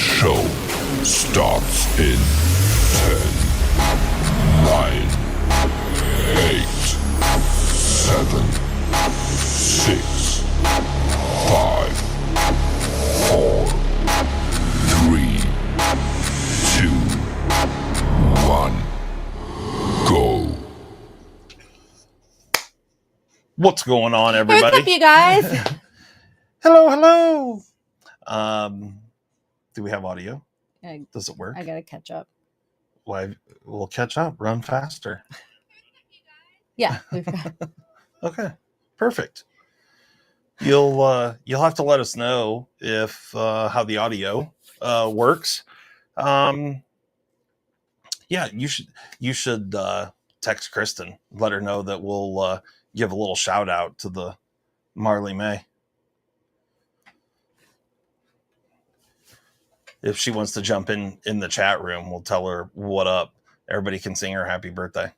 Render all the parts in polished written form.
show starts in 10, 9, 8, 7, 6, 5, 4, 3, 2, 1, go. What's going on, everybody? What's up, you guys? Hello. Do we have audio? Does it work? I gotta catch up. Why? We'll catch up. Run faster. Yeah, we've got. Okay, perfect. You'll have to let us know if how the audio works. Yeah, you should text Kristen, let her know that we'll give a little shout out to the Marley May. If she wants to jump in the chat room, we'll tell her what up. Everybody can sing her happy birthday.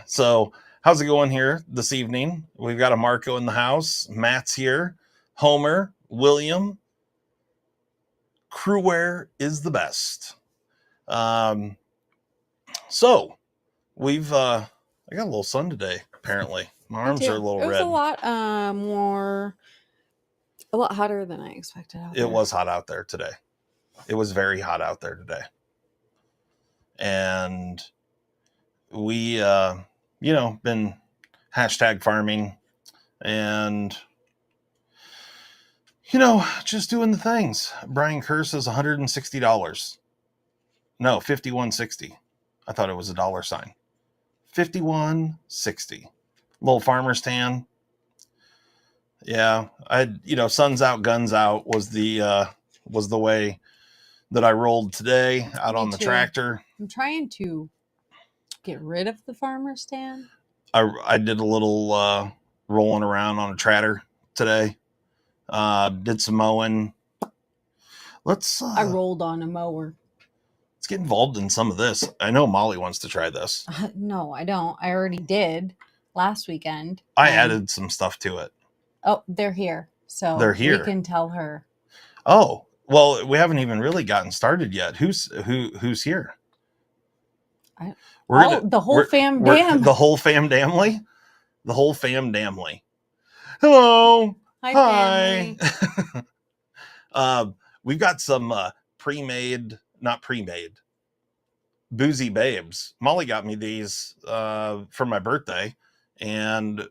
So how's it going here this evening? We've got a Marco in the house. Matt's here. Homer, William. Crewware is the best. So we've I got a little sun today, apparently. My arms are a little red. It was a lot hotter than I expected out there. It was hot out there today. It was very hot out there today. And we been hashtag farming and just doing the things. Brian Kerr says $160. No, $51.60. I thought it was a dollar sign. $51.60. Little farmer's tan. Yeah, sun's out, guns out was the way that I rolled today out on the tractor. I'm trying to get rid of the farmer's stand. I did a little rolling around on a tractor today. Did some mowing. I rolled on a mower. Let's get involved in some of this. I know Molly wants to try this. No, I don't. I already did last weekend. I added some stuff to it. Oh, they're here. So they're here. We can tell her. Oh, well, we haven't even really gotten started yet. Who's here? The whole fam damn. The whole fam damly? The whole fam damly. Hello. Hi. We've got some not pre-made, boozy babes. Molly got me these for my birthday. And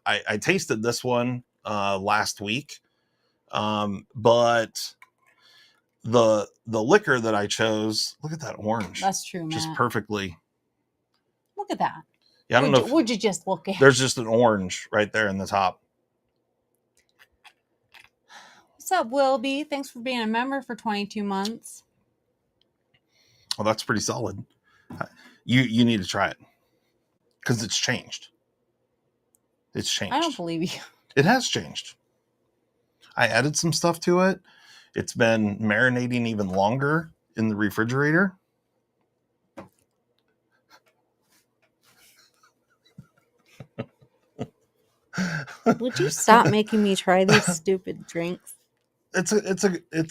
I tasted this one last week, but the liquor that I chose, look at that orange. That's true, Matt. Just perfectly. Look at that. Yeah, I don't know. Would you just look at? There's just an orange right there in the top. What's up, Wilby? Thanks for being a member for 22 months. Well, that's pretty solid. You need to try it because it's changed. It's changed. I don't believe you. It has changed. I added some stuff to it. It's been marinating even longer in the refrigerator. Would you stop making me try these stupid drinks? It's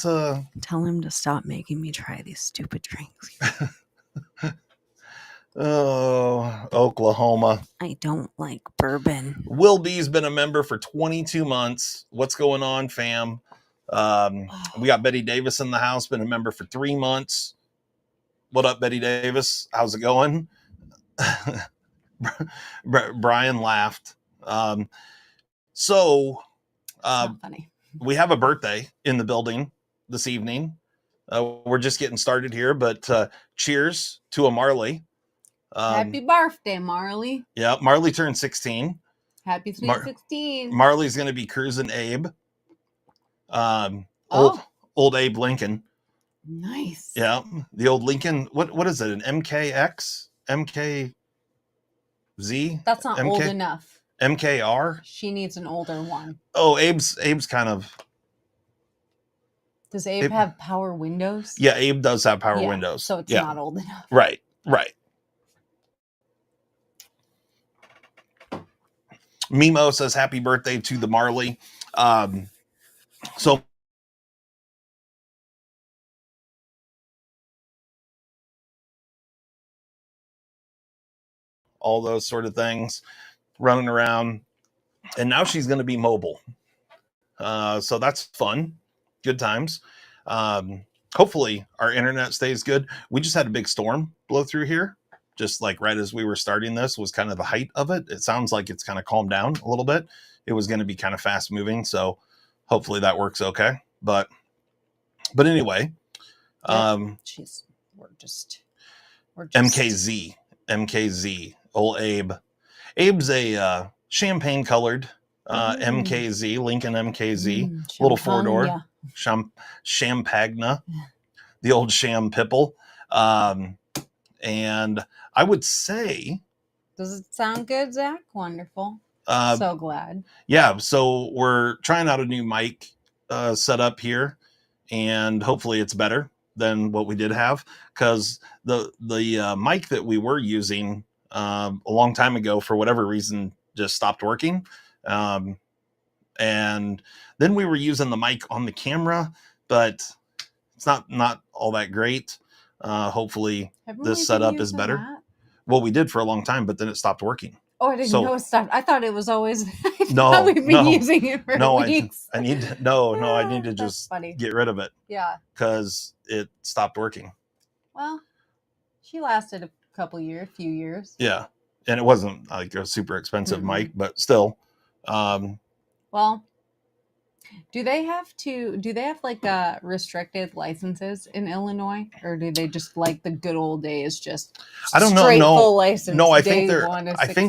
a. Tell him to stop making me try these stupid drinks. Oh, Oklahoma. I don't like bourbon. Will B's been a member for 22 months. What's going on, fam? We got Betty Davis in the house, been a member for 3 months. What up, Betty Davis? How's it going? Brian laughed. So not funny. We have a birthday in the building this evening. We're just getting started here, but cheers to a Marley. Happy birthday, Marley. Yeah, Marley turned 16. Happy sweet 16. Marley's going to be cruising Abe. Old Abe Lincoln. Nice. Yeah, the old Lincoln. What is it? An MKX? MKZ? That's not old enough. MKR? She needs an older one. Oh, Abe's kind of. Does Abe have power windows? Yeah, Abe does have power windows. So it's not old enough. Right. Mimo says happy birthday to the Marley. So all those sort of things, running around. And now she's going to be mobile. So that's fun. Good times. Hopefully our internet stays good. We just had a big storm blow through here. Just like right as we were starting this was kind of the height of it. It sounds like it's kind of calmed down a little bit. It was going to be kind of fast moving. So hopefully that works okay. But anyway, we're just MKZ, old Abe. Abe's a champagne colored MKZ, Lincoln MKZ, little 4-door, yeah. Champagna, the old Sham Pipple. And I would say, does it sound good, Zach? Wonderful. So glad. Yeah, so we're trying out a new mic setup here, and hopefully it's better than what we did have, because the mic that we were using a long time ago, for whatever reason, just stopped working. And then we were using the mic on the camera, but it's not all that great. Hopefully this setup is better. That? Well, we did for a long time, but then it stopped working. Oh, I didn't know it stopped. I thought it was always. No, we've been using it for weeks. I need to just get rid of it. Yeah, because it stopped working. Well, she lasted a few years. Yeah, and it wasn't like a super expensive mic, but still. Well, do they have like restricted licenses in Illinois, or do they just like the good old days? Just I don't know. Full license. No, I think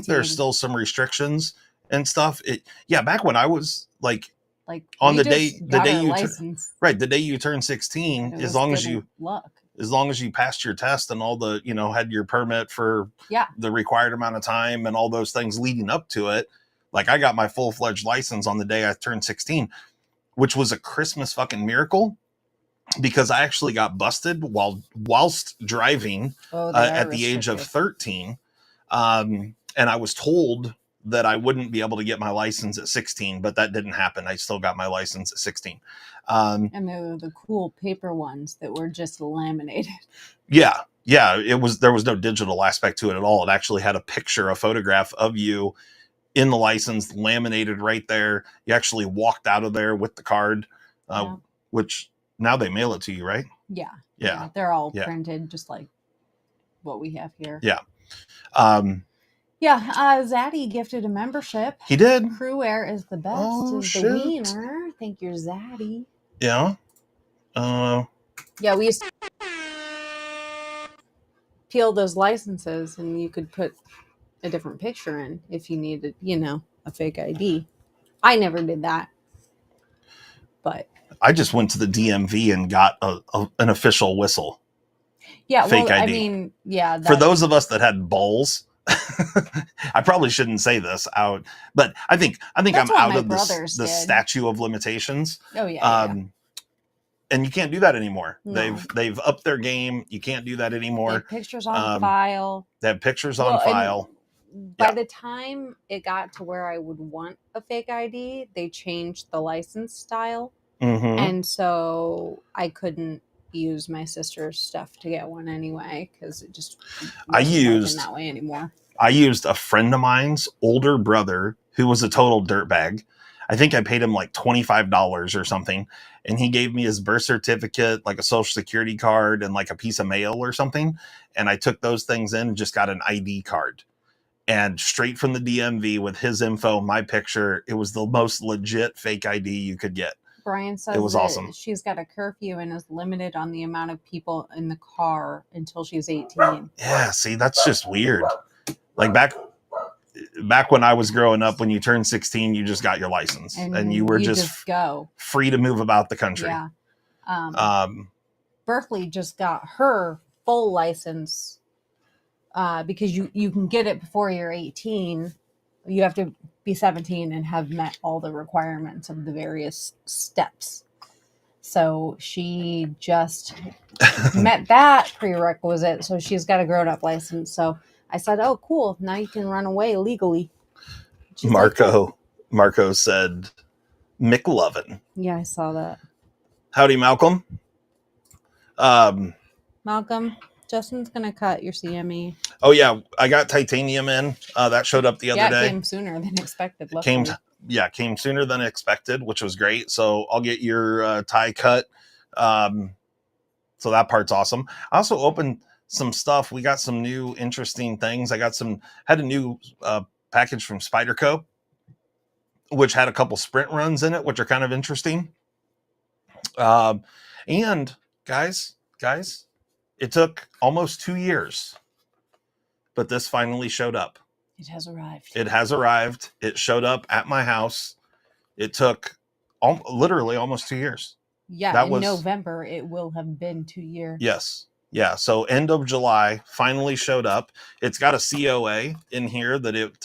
there's still some restrictions and stuff. Back when I was like on the day you turn 16, as long as you passed your test and all the had your permit for the required amount of time and all those things leading up to it. Like I got my full-fledged license on the day I turned 16, which was a Christmas fucking miracle, because I actually got busted whilst driving at the age of 13. And I was told that I wouldn't be able to get my license at 16, but that didn't happen. I still got my license at 16. And they were the cool paper ones that were just laminated. Yeah. There was no digital aspect to it at all. It actually had a photograph of you in the license laminated right there. You actually walked out of there with the card, which now they mail it to you, right? Yeah. They're all printed just like what we have here. Yeah. Zaddy gifted a membership. He did. Crew Air is the best. Oh, is the wiener. Thank you, Zaddy. Yeah. We used to peel those licenses, and you could put a different picture in if you needed, a fake ID. I never did that, but I just went to the DMV and got an official whistle. Yeah, fake ID. I mean, for those of us that had balls, I probably shouldn't say this out, but I think I'm out of the statute of limitations. Oh yeah. And you can't do that anymore. No. They've upped their game. You can't do that anymore. They have pictures on file. They have pictures on file. By the time it got to where I would want a fake ID, they changed the license style. Mm-hmm. And so I couldn't use my sister's stuff to get one anyway, because it just wasn't that way anymore. I used a friend of mine's older brother who was a total dirtbag. I think I paid him like $25 or something, and he gave me his birth certificate, like a social security card, and like a piece of mail or something. And I took those things in and just got an ID card. And straight from the DMV with his info, my picture, it was the most legit fake ID you could get. Brian says it was awesome. She's got a curfew and is limited on the amount of people in the car until she's 18. Yeah, see, that's just weird. Like back when I was growing up, when you turned 16, you just got your license and you were just go free to move about the country. Yeah. Berkeley just got her full license because you can get it before you're 18. You have to be 17 and have met all the requirements of the various steps. So she just met that prerequisite. So she's got a grown-up license. So I said, "Oh, cool! Now you can run away legally." Marco said, "McLovin." Yeah, I saw that. Howdy, Malcolm. Malcolm, Justin's gonna cut your CME. Oh yeah, I got titanium in. That showed up the other day. It came sooner than expected. Came sooner than expected, which was great. So I'll get your tie cut. So that part's awesome. I also opened some stuff. We got some new interesting things. I had a new package from Spyderco, which had a couple sprint runs in it, which are kind of interesting. And guys, it took almost 2 years, but this finally showed up. It has arrived. It has arrived. It showed up at my house. It took literally almost 2 years. Yeah, in November, it will have been 2 years. Yes. Yeah. So end of July finally showed up. It's got a COA in here that it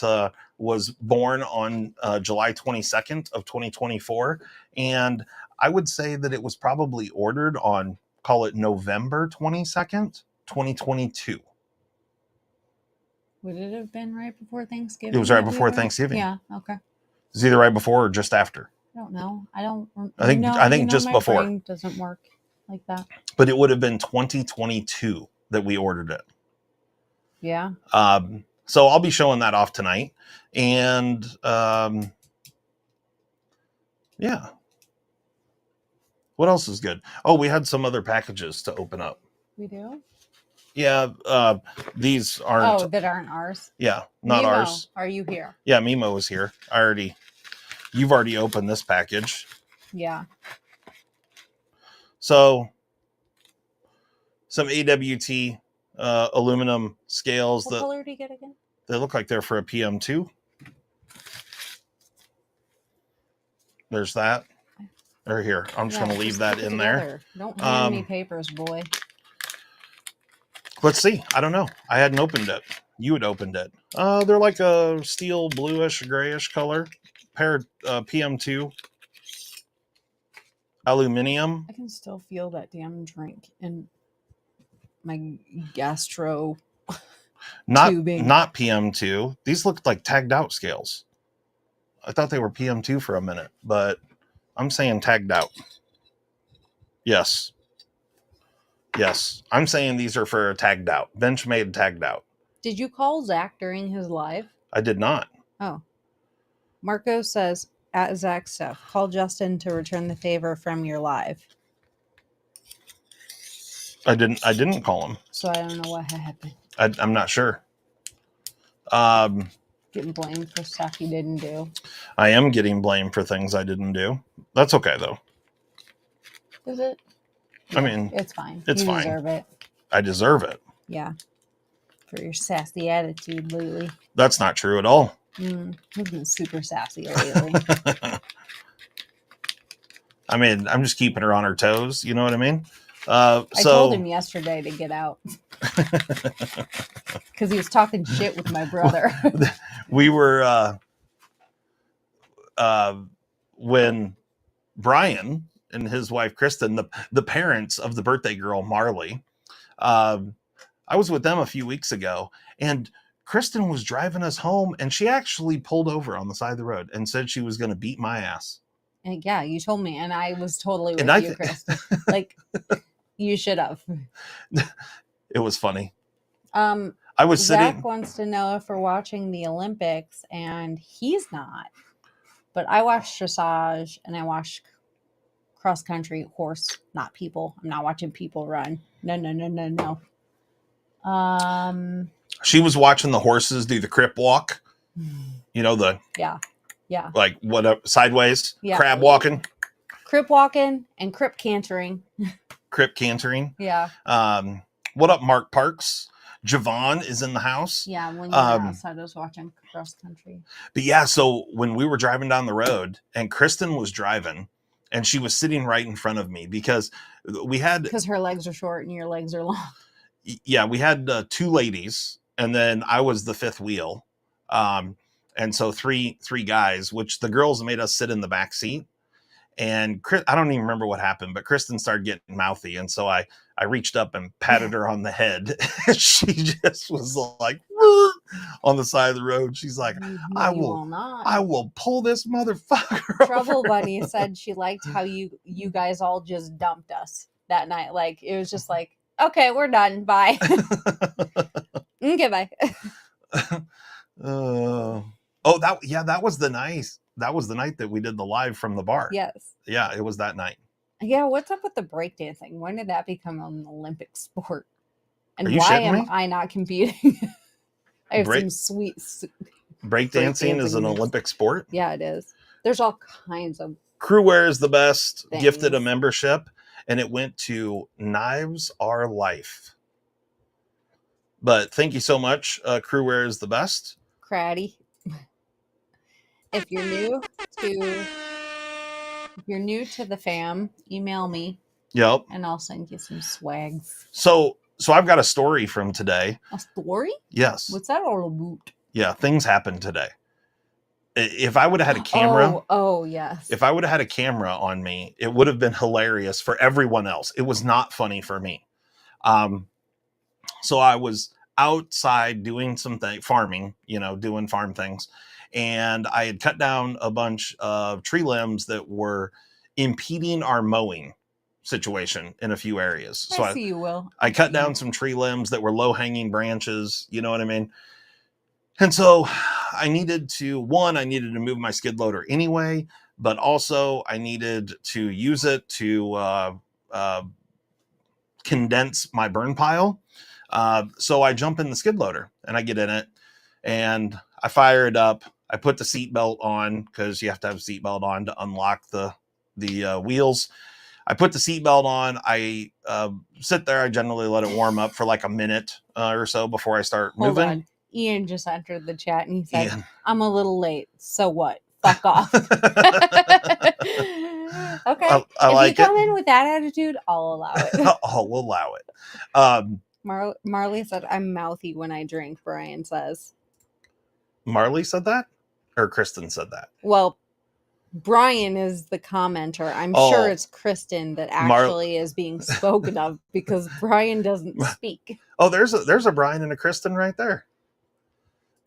was born on July 22nd of 2024. And I would say that it was probably ordered on, call it November 22nd, 2022. Would it have been right before Thanksgiving? It was right before Thanksgiving. Yeah. Okay. It's either right before or just after. I don't know. I think just my before. brain doesn't work like that. But it would have been 2022 that we ordered it. Yeah. So I'll be showing that off tonight. And yeah. What else is good? Oh, we had some other packages to open up. We do? Yeah. These aren't. Oh, that aren't ours? Yeah, not Mimo, ours. are you here? Yeah, Mimo is here. You've already opened this package. Yeah. So some AWT aluminum scales. What color do you get again? They look like they're for a PM2. There's that. Or here. I'm just going to leave that in there. Don't hand me papers, boy. Let's see. I don't know. I hadn't opened it. You had opened it. They're like a steel bluish, grayish color. Paired PM2. Aluminum. I can still feel that damn drink in my gastro tubing. Not PM2. These look like tagged out scales. I thought they were PM2 for a minute, but I'm saying tagged out. Yes. I'm saying these are for tagged out. Benchmade tagged out. Did you call Zach during his live? I did not. Oh. Marco says, at Zach stuff, call Justin to return the favor from your live. I didn't call him. So I don't know what happened. I'm not sure. Getting blamed for stuff you didn't do. I am getting blamed for things I didn't do. That's okay, though. Is it? I mean, it's fine. It's fine. You deserve it. I deserve it. Yeah. For your sassy attitude lately. That's not true at all. You've been super sassy lately. I mean, I'm just keeping her on her toes. You know what I mean? I told him yesterday to get out. Because he was talking shit with my brother. We were, when Brian and his wife, Kristen, the parents of the birthday girl, Marley, I was with them a few weeks ago, and Kristen was driving us home, and she actually pulled over on the side of the road and said she was going to beat my ass. And yeah, you told me, and I was totally with you, Kristen. Like, you should have. It was funny. I was Zach wants to know if we're watching the Olympics, and he's not. But I watched dressage, and I watched cross country, horse, not people. I'm not watching people run. No. She was watching the horses do the crip walk. You know, yeah. Like whatever, sideways, crab walking. Crip walking and crip cantering. Crip cantering. Yeah. What up, Mark Parks? Javon is in the house. Yeah, when you were outside, I was watching cross country. But yeah, so when we were driving down the road and Kristen was driving and she was sitting right in front of me because her legs are short and your legs are long. Yeah, we had 2 ladies and then I was the fifth wheel. And so three guys, which the girls made us sit in the back seat. And I don't even remember what happened, but Kristen started getting mouthy. And so I reached up and patted her on the head. She just was like, on the side of the road. She's like, I will pull this motherfucker. Trouble Bunny said she liked how you guys all just dumped us that night. Like, it was just like, Okay, we're done. Bye. Okay, bye. Oh, that was the night that we did the live from the bar. Yes. Yeah, it was that night. Yeah, what's up with the breakdancing? When did that become an Olympic sport? And Are you why shitting am me? I not competing? I have Break- some sweet Breakdancing is an mix. Olympic sport. Yeah, it is. There's all kinds of Crewwear is the best. things. Gifted a membership, and it went to Knives Are Life. But thank you so much. Crewwear is the best. Craddy. If you're new to the fam, email me. Yep. And I'll send you some swags. So I've got a story from today. A story? Yes. What's that all about? Yeah, things happened today. If I would have had a camera, oh yes. If I would have had a camera on me, it would have been hilarious for everyone else. It was not funny for me. So I was outside doing farming, doing farm things. And I had cut down a bunch of tree limbs that were impeding our mowing situation in a few areas. So I see you, Will. I cut down some tree limbs that were low hanging branches. You know what I mean? And so I needed to move my skid loader anyway, but also I needed to use it to condense my burn pile. So I jump in the skid loader and I get in it and I fire it up. I put the seatbelt on because you have to have a seatbelt on to unlock the wheels. I put the seatbelt on. I sit there. I generally let it warm up for like a minute or so before I start moving. On. Ian just entered the chat and he said, Ian. I'm a little late. So what? Fuck off. Okay. I if you come in with that attitude, I'll allow it. I'll allow it. Marley said, I'm mouthy when I drink, Brian says. Marley said that? Or Kristen said that? Well, Brian is the commenter. I'm sure it's Kristen that actually is being spoken of because Brian doesn't speak. Oh, there's a Brian and a Kristen right there.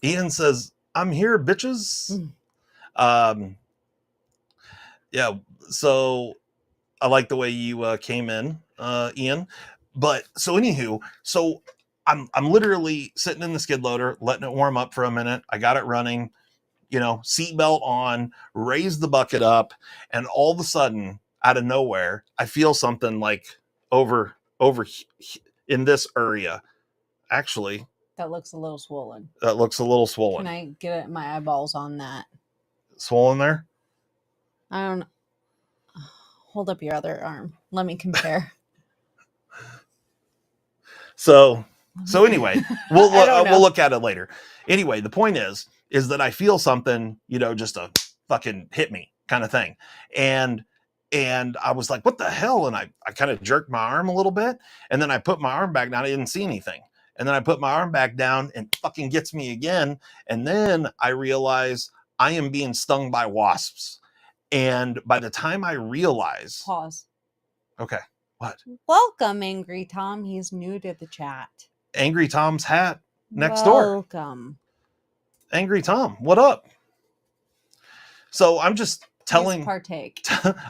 Ian says, I'm here, bitches. Yeah, so I like the way you came in, Ian. But so anywho, so I'm literally sitting in the skid loader, letting it warm up for a minute. I got it running, seatbelt on, raise the bucket up, and all of a sudden, out of nowhere, I feel something like over in this area. Actually, that looks a little swollen. Can I get my eyeballs on that? Swollen there? I don't know. Hold up your other arm. Let me compare. So anyway, we'll look at it later. Anyway, the point is that I feel something, just a fucking hit me kind of thing. And I was like, what the hell? And I kind of jerked my arm a little bit. And then I put my arm back down. I didn't see anything. And then I put my arm back down and fucking gets me again. And then I realize I am being stung by wasps. And by the time I realize... Pause. Okay. What? Welcome, Angry Tom. He's new to the chat. Angry Tom's hat next door. Welcome. Angry Tom, what up? So I'm just telling... Please partake.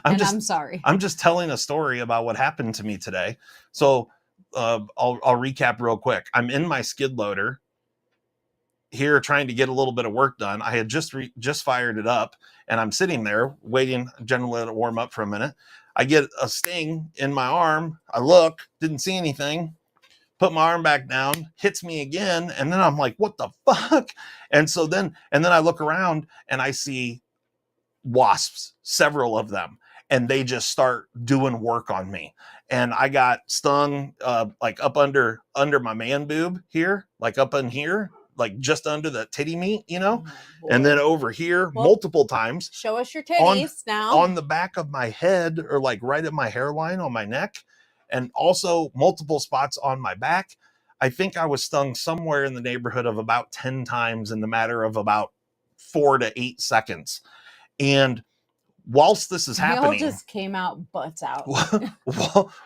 I'm sorry. I'm just telling a story about what happened to me today. So I'll recap real quick. I'm in my skid loader here trying to get a little bit of work done. I had just fired it up and I'm sitting there waiting, generally let it warm up for a minute. I get a sting in my arm. I look, didn't see anything. Put my arm back down, hits me again. And then I'm like, what the fuck? And then I look around and I see wasps, several of them. And they just start doing work on me. And I got stung like up under my man boob here, like up in here, like just under the titty meat, Oh, and then over here multiple times. Show us your titties now. On the back of my head or like right at my hairline on my neck, and also multiple spots on my back. I think I was stung somewhere in the neighborhood of about 10 times in the matter of about 4 to 8 seconds. And whilst this is happening, all just came out butts out.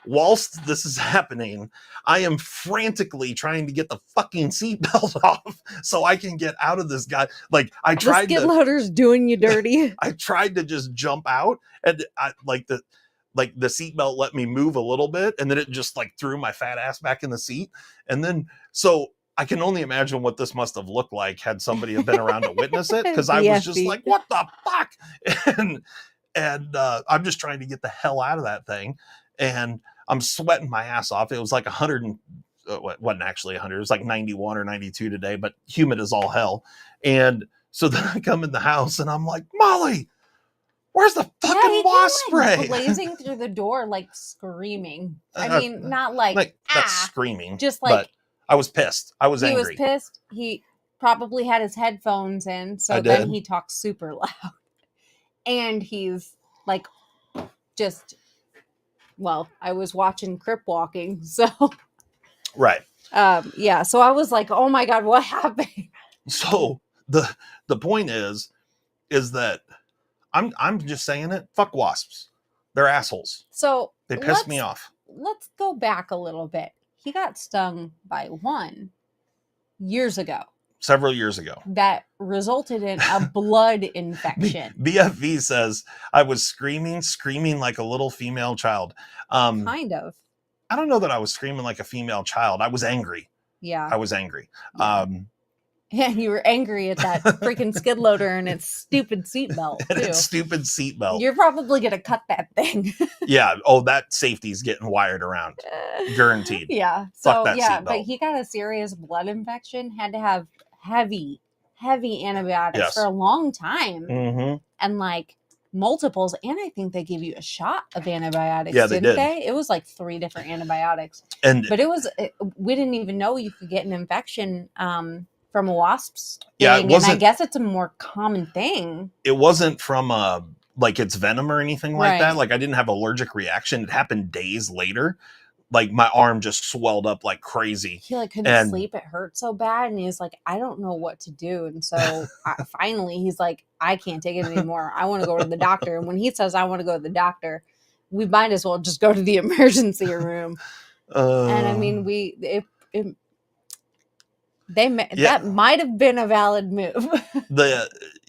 Whilst this is happening, I am frantically trying to get the fucking seatbelt off so I can get out of this guy. Like the skid loader's doing you dirty. I tried to just jump out, and like the seatbelt let me move a little bit, and then it just like threw my fat ass back in the seat. And then, so I can only imagine what this must have looked like had somebody have been around to witness it, because I was just like, what the fuck? And I'm just trying to get the hell out of that thing. And I'm sweating my ass off. It was like 100 and wasn't actually 100. It was like 91 or 92 today, but humid as all hell. And so then I come in the house and I'm like, Molly, where's the fucking wasp spray? Blazing through the door, like screaming. I mean, not like not screaming, just like, but I was pissed. I was angry. He was pissed. He probably had his headphones in, so then he talks super loud. And he's like, just, well, I was watching Crip Walking, so. Right. Yeah, so I was like, oh my God, what happened? So the point is that I'm just saying it. Fuck wasps. They're assholes. So they pissed me off. Let's go back a little bit. He got stung by one years ago. Several years ago. That resulted in a blood infection. BFV says, I was screaming like a little female child. Kind of. I don't know that I was screaming like a female child. I was angry. Yeah. I was angry. Yeah. Yeah, you were angry at that freaking skid loader and its stupid seatbelt, too. Its stupid seatbelt. You're probably going to cut that thing. Yeah. Oh, that safety's getting wired around. Guaranteed. Yeah. Fuck that yeah, seatbelt. But he got a serious blood infection, had to have heavy antibiotics for a long time. Mm-hmm. And like multiples. And I think they gave you a shot of antibiotics, yeah, they didn't did. they? It was like 3 different antibiotics. But we didn't even know you could get an infection from wasps. Yeah, and I guess it's a more common thing. It wasn't from like its venom or anything like that. Like I didn't have allergic reaction. It happened days later. Like my arm just swelled up like crazy. He like couldn't sleep. It hurt so bad. And he was like, I don't know what to do. And so finally he's like, I can't take it anymore. I want to go to the doctor. And when he says, I want to go to the doctor, we might as well just go to the emergency room. And I mean, that might have been a valid move.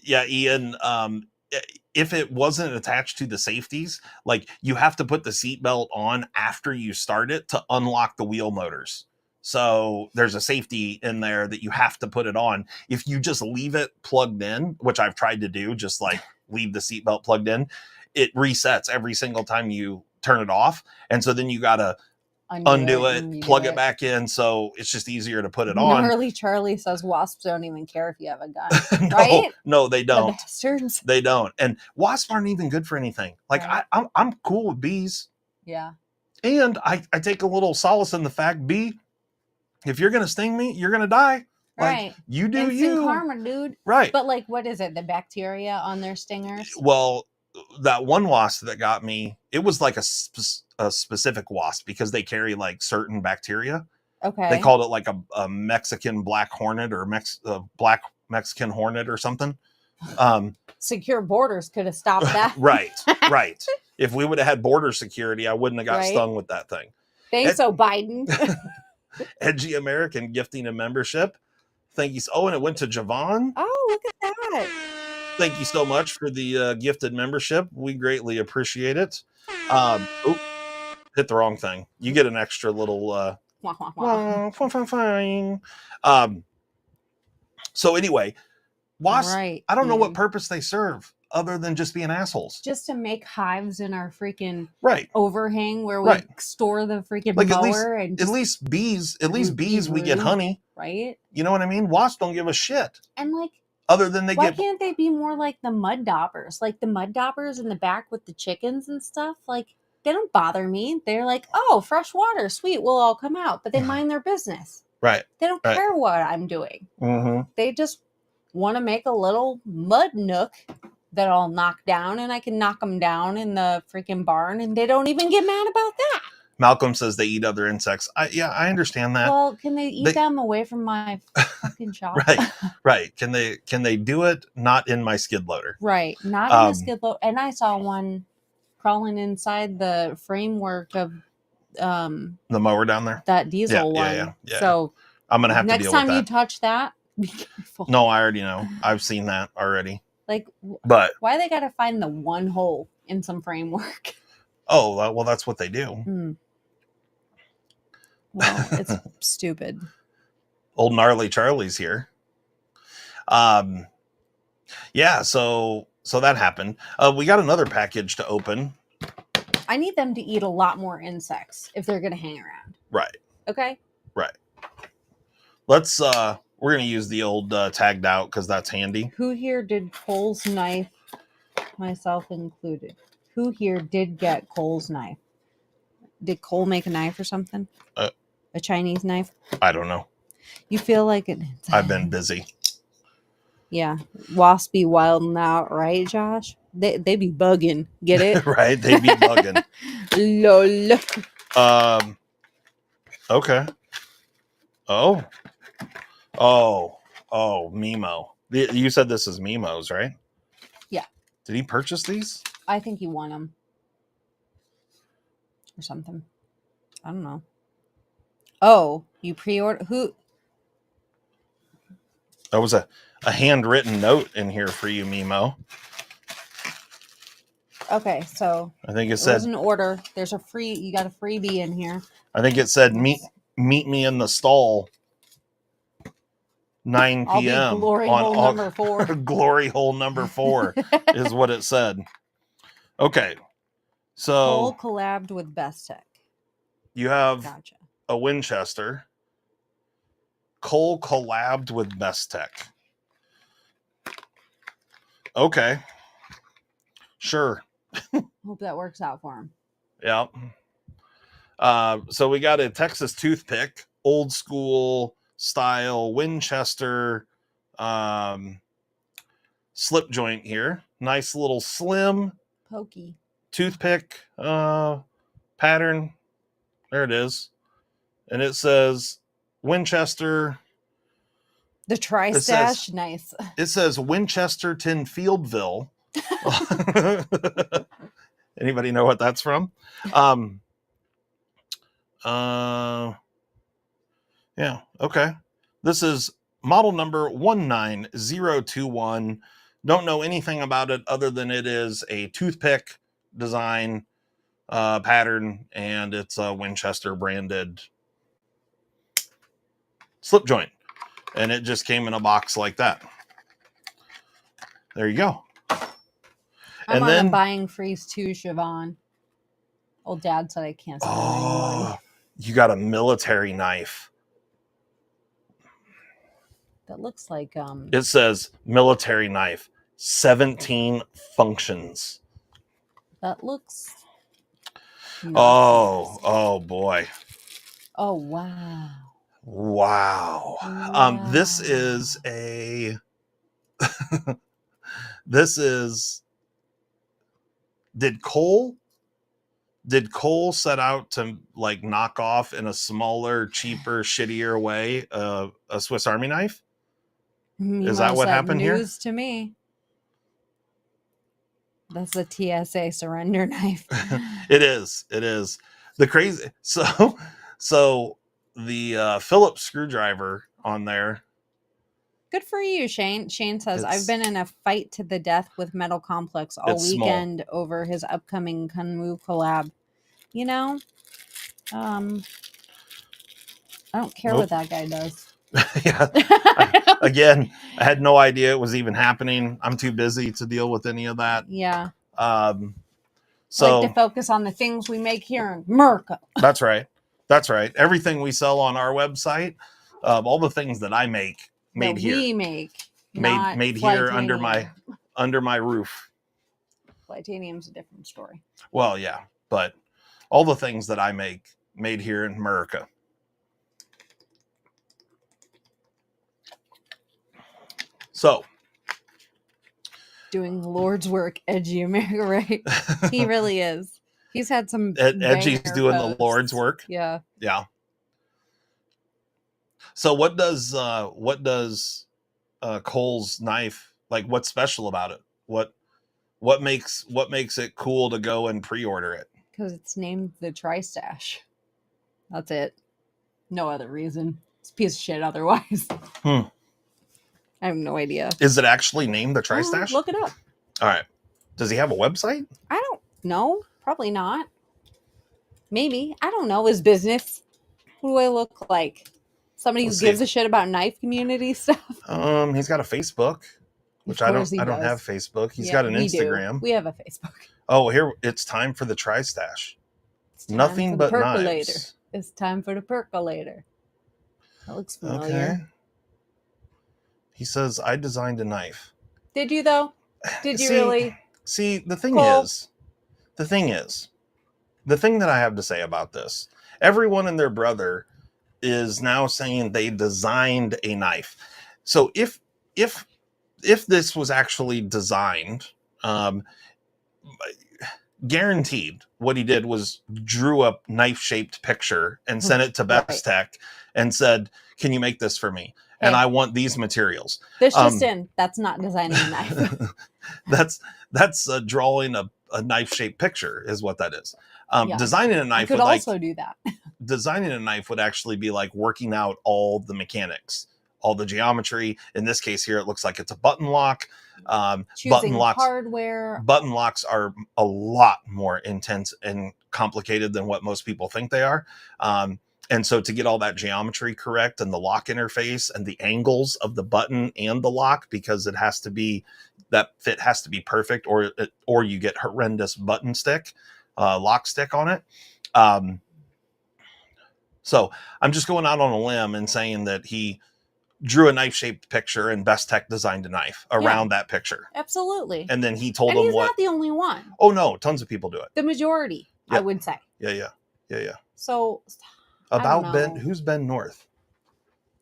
Ian, if it wasn't attached to the safeties, like you have to put the seatbelt on after you start it to unlock the wheel motors. So there's a safety in there that you have to put it on. If you just leave it plugged in, which I've tried to do, just like leave the seatbelt plugged in, it resets every single time you turn it off. And so then you got to undo it, plug it back in, so it's just easier to put it on. Gnarly Charlie says wasps don't even care if you have a gun, right? No, they don't. The bastards. They don't. And wasps aren't even good for anything. Like right. I'm cool with bees. Yeah. And I take a little solace in the fact, bee, if you're gonna sting me, you're gonna die. Right. Like, you do Instant you. karma, dude. Right. But like, what is it? The bacteria on their stingers? Well, that one wasp that got me, it was like a specific wasp because they carry like certain bacteria. Okay. They called it like a Mexican black hornet or black Mexican hornet or something. Secure borders could have stopped that. Right. If we would have had border security, I wouldn't have got stung with that thing. Thanks, Biden. Edgy American gifting a membership. Thank you. Oh, and it went to Javon. Oh, look at that. Thank you so much for the gifted membership. We greatly appreciate it. Hit the wrong thing. You get an extra little so anyway, wasps, I don't know what purpose they serve other than just being assholes. Just to make hives in our freaking overhang where we store the freaking like mower. At least bees we get honey. Right? You know what I mean? Wasps don't give a shit. And like, other than why can't they be more like the mud daubers? Like the mud daubers in the back with the chickens and stuff. Like, they don't bother me. They're like, oh, fresh water, sweet, we'll all come out. But they mind their business. Right. They don't care what I'm doing. Mm-hmm. They just want to make a little mud nook that I'll knock down, and I can knock them down in the freaking barn, and they don't even get mad about that. Malcolm says they eat other insects. I understand that. Well, can they eat them away from my fucking shop? Right. Can they do it not in my skid loader? Right. Not in the skid loader. And I saw one crawling inside the framework of the mower down there. That diesel one. Yeah. So I'm gonna have to deal with that. Next time you touch that, be careful. No, I already know. I've seen that already. Like, but why they gotta find the one hole in some framework? Oh, well, that's what they do. Mm. Well, it's stupid. Old gnarly Charlie's here. Yeah, so that happened. We got another package to open. I need them to eat a lot more insects if they're going to hang around. Right. Okay. Right. Let's we're gonna use the old tagged out because that's handy. Who here did Cole's knife? Myself included. Who here did get Cole's knife? Did Cole make a knife or something? A Chinese knife? I don't know. You feel like it? I've been busy. Yeah, wasps be wilding out, right, Josh? They be bugging. Get it? Right? They be bugging. Lol. Okay. Oh, Mimo. You said this is Mimo's, right? Yeah. Did he purchase these? I think he won them. Or something. I don't know. Oh, you pre-order? Who? That was a handwritten note in here for you, Mimo. Okay, so I think it was said an order. There's a free. You got a freebie in here. I think it said meet me in the stall 9 I'll p.m. be glory hole number 4. Glory hole number 4 is what it said. Okay. Cole So collabed with Best Tech. you have Gotcha. a Winchester. Cole collabed with Best Tech. Okay. Sure. Hope that works out for him. Yeah. So we got a Texas toothpick, old school style Winchester slip joint here. Nice little slim Pokey. toothpick pattern. There it is. And it says Winchester. The Tri-Stash, nice. It says Winchesterton Fieldville. Anybody know what that's from? Yeah, okay. This is model number 19021. Don't know anything about it other than it is a toothpick design pattern, and it's a Winchester branded slip joint. And it just came in a box like that. There you go. I'm on a buying freeze too, Siobhan. Old Dad said I can't spend any money. You got a military knife. That looks like It says military knife, 17 functions. That looks Oh boy. Oh wow. Wow. This is a did Cole set out to like knock off in a smaller, cheaper, shittier way a Swiss Army knife? Is that what happened here? News to me. That's a TSA surrender knife. It is. The crazy. So the Phillips screwdriver on there. Good for you, Shane. Shane says, I've been in a fight to the death with Metal Complex all weekend over his upcoming Kunmove collab. You know, I don't care what that guy does. Yeah. Again, I had no idea it was even happening. I'm too busy to deal with any of that. Yeah. So like to focus on the things we make here in America. That's right. Everything we sell on our website, all the things that I make, made here. We make. Made here under my roof. Flytanium's a different story. Well, yeah, but all the things that I make, made here in America. So, doing the Lord's work, Edgy America, right? He really is. He's had some. Edgy's doing the Lord's work. Yeah. Yeah. So what does Cole's knife, like, what's special about it? What makes it cool to go and pre-order it? Because it's named the Tri-Stash. That's it. No other reason. It's a piece of shit otherwise. I have no idea. Is it actually named the Tri-Stash? Look it up. All right. Does he have a website? I don't know. Probably not. Maybe. I don't know. His business. What do I look like? Somebody Let's who gives see. a shit about knife community stuff? He's got a Facebook, which Of I course he don't does. have Facebook. He's Yeah, got an we do. Instagram. We have a Facebook. Oh, here it's time for the Tri-Stash. It's time Nothing for but the percolator. knives. It's time for the percolator. That looks familiar. Okay. He says, I designed a knife. Did you though? Did you See- really? See, the thing Cole? is, the thing that I have to say about this, everyone and their brother is now saying they designed a knife. So if this was actually designed, guaranteed what he did was drew a knife-shaped picture and sent it to Best Tech and said, can you make this for me? Hey, and I want these materials. This just in, that's not designing a knife. that's drawing a knife-shaped picture is what that is. Yeah. Designing a knife could would also do that. designing a knife would actually be like working out all the mechanics, all the geometry. In this case here, it looks like it's a button lock. Choosing hardware. Button locks are a lot more intense and complicated than what most people think they are. And so to get all that geometry correct and the lock interface and the angles of the button and the lock, because it has to be, that fit has to be perfect, or you get horrendous button stick, lock stick on it. So I'm just going out on a limb and saying that he drew a knife-shaped picture and Best Tech designed a knife around that picture. Absolutely. And then he told and them he's what. not the only one. Oh no, tons of people do it. The majority, Yep. I would say. Yeah. So About Ben, who's Ben North?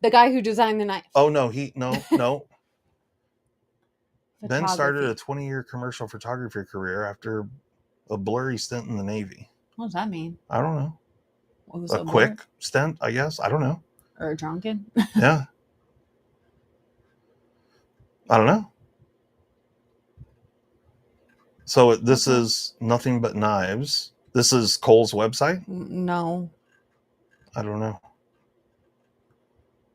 The guy who designed the knife. Oh no, no. Ben started a 20-year commercial photography career after a blurry stint in the Navy. What does that mean? I don't know. What was A quick stint, I guess. I don't know. Or drunken? Yeah. I don't know. So this is Nothing But Knives. This is Cole's website? No. I don't know.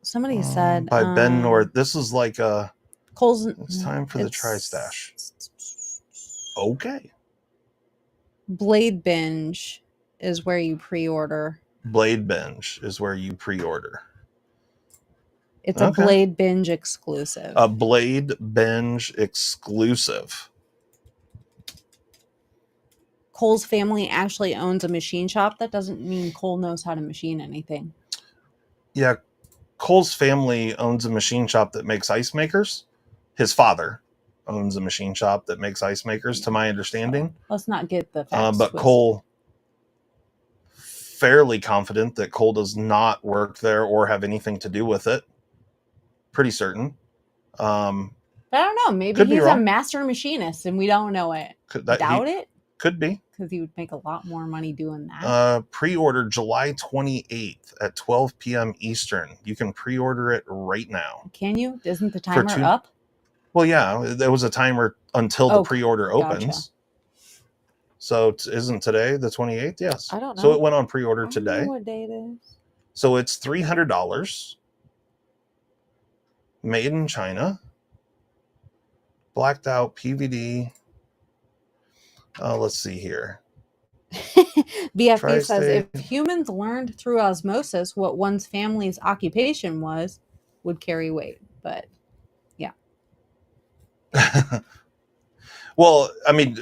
Somebody said by Ben North. This is like Cole's. It's time for the Tri-Stash. Okay. Blade Binge is where you pre-order. Blade Binge is where you pre-order. It's a Blade Binge exclusive. A Blade Binge exclusive. Cole's family actually owns a machine shop. That doesn't mean Cole knows how to machine anything. Yeah, Cole's family owns a machine shop that makes ice makers. His father owns a machine shop that makes ice makers, to my understanding. So let's not get the facts but twisted. Cole, fairly confident that Cole does not work there or have anything to do with it. Pretty certain. I don't know. Maybe he's a master machinist and we don't know it. Doubt it. Could be. Because he would make a lot more money doing that. Pre-order July 28th at 12 p.m. Eastern. You can pre-order it right now. Can you? Isn't the timer up? Well, yeah. There was a timer until the pre-order opens. Gotcha. So isn't today the 28th? Yes. I don't know. So it went on pre-order I don't today. know what date it is. So it's $300. Made in China. Blacked out PVD. Let's see here. BFB says, if humans learned through osmosis what one's family's occupation was, would carry weight. But yeah. Well, I mean,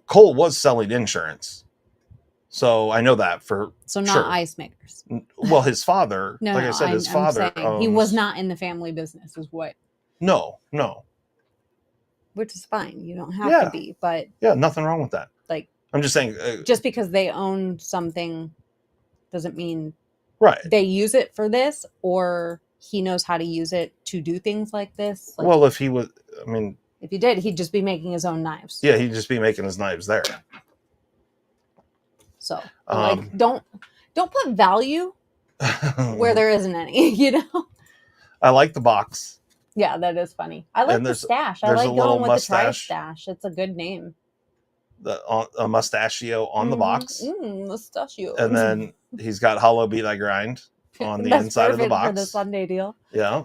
Cole was selling insurance. So I know that for So not sure. Ice makers. Well, his father, No, like I said, his father owns... He was not in the family business is what. No. Which is fine. You don't have to be, but... Yeah, nothing wrong with that. Like... I'm just saying... just because they own something doesn't mean... Right. They use it for this, or he knows how to use it to do things like this. Like, well, if he was... I mean... If he did, he'd just be making his own knives. Yeah, he'd just be making his knives there. So, like, don't put value where there isn't any, you know? I like the box. Yeah, that is funny. I like the stash. I like going with the Tri-Stash. It's a good name. A mustachio on the box. Mustachio. And then he's got hollow beat I grind on the inside of the box. For the Sunday deal. Yeah,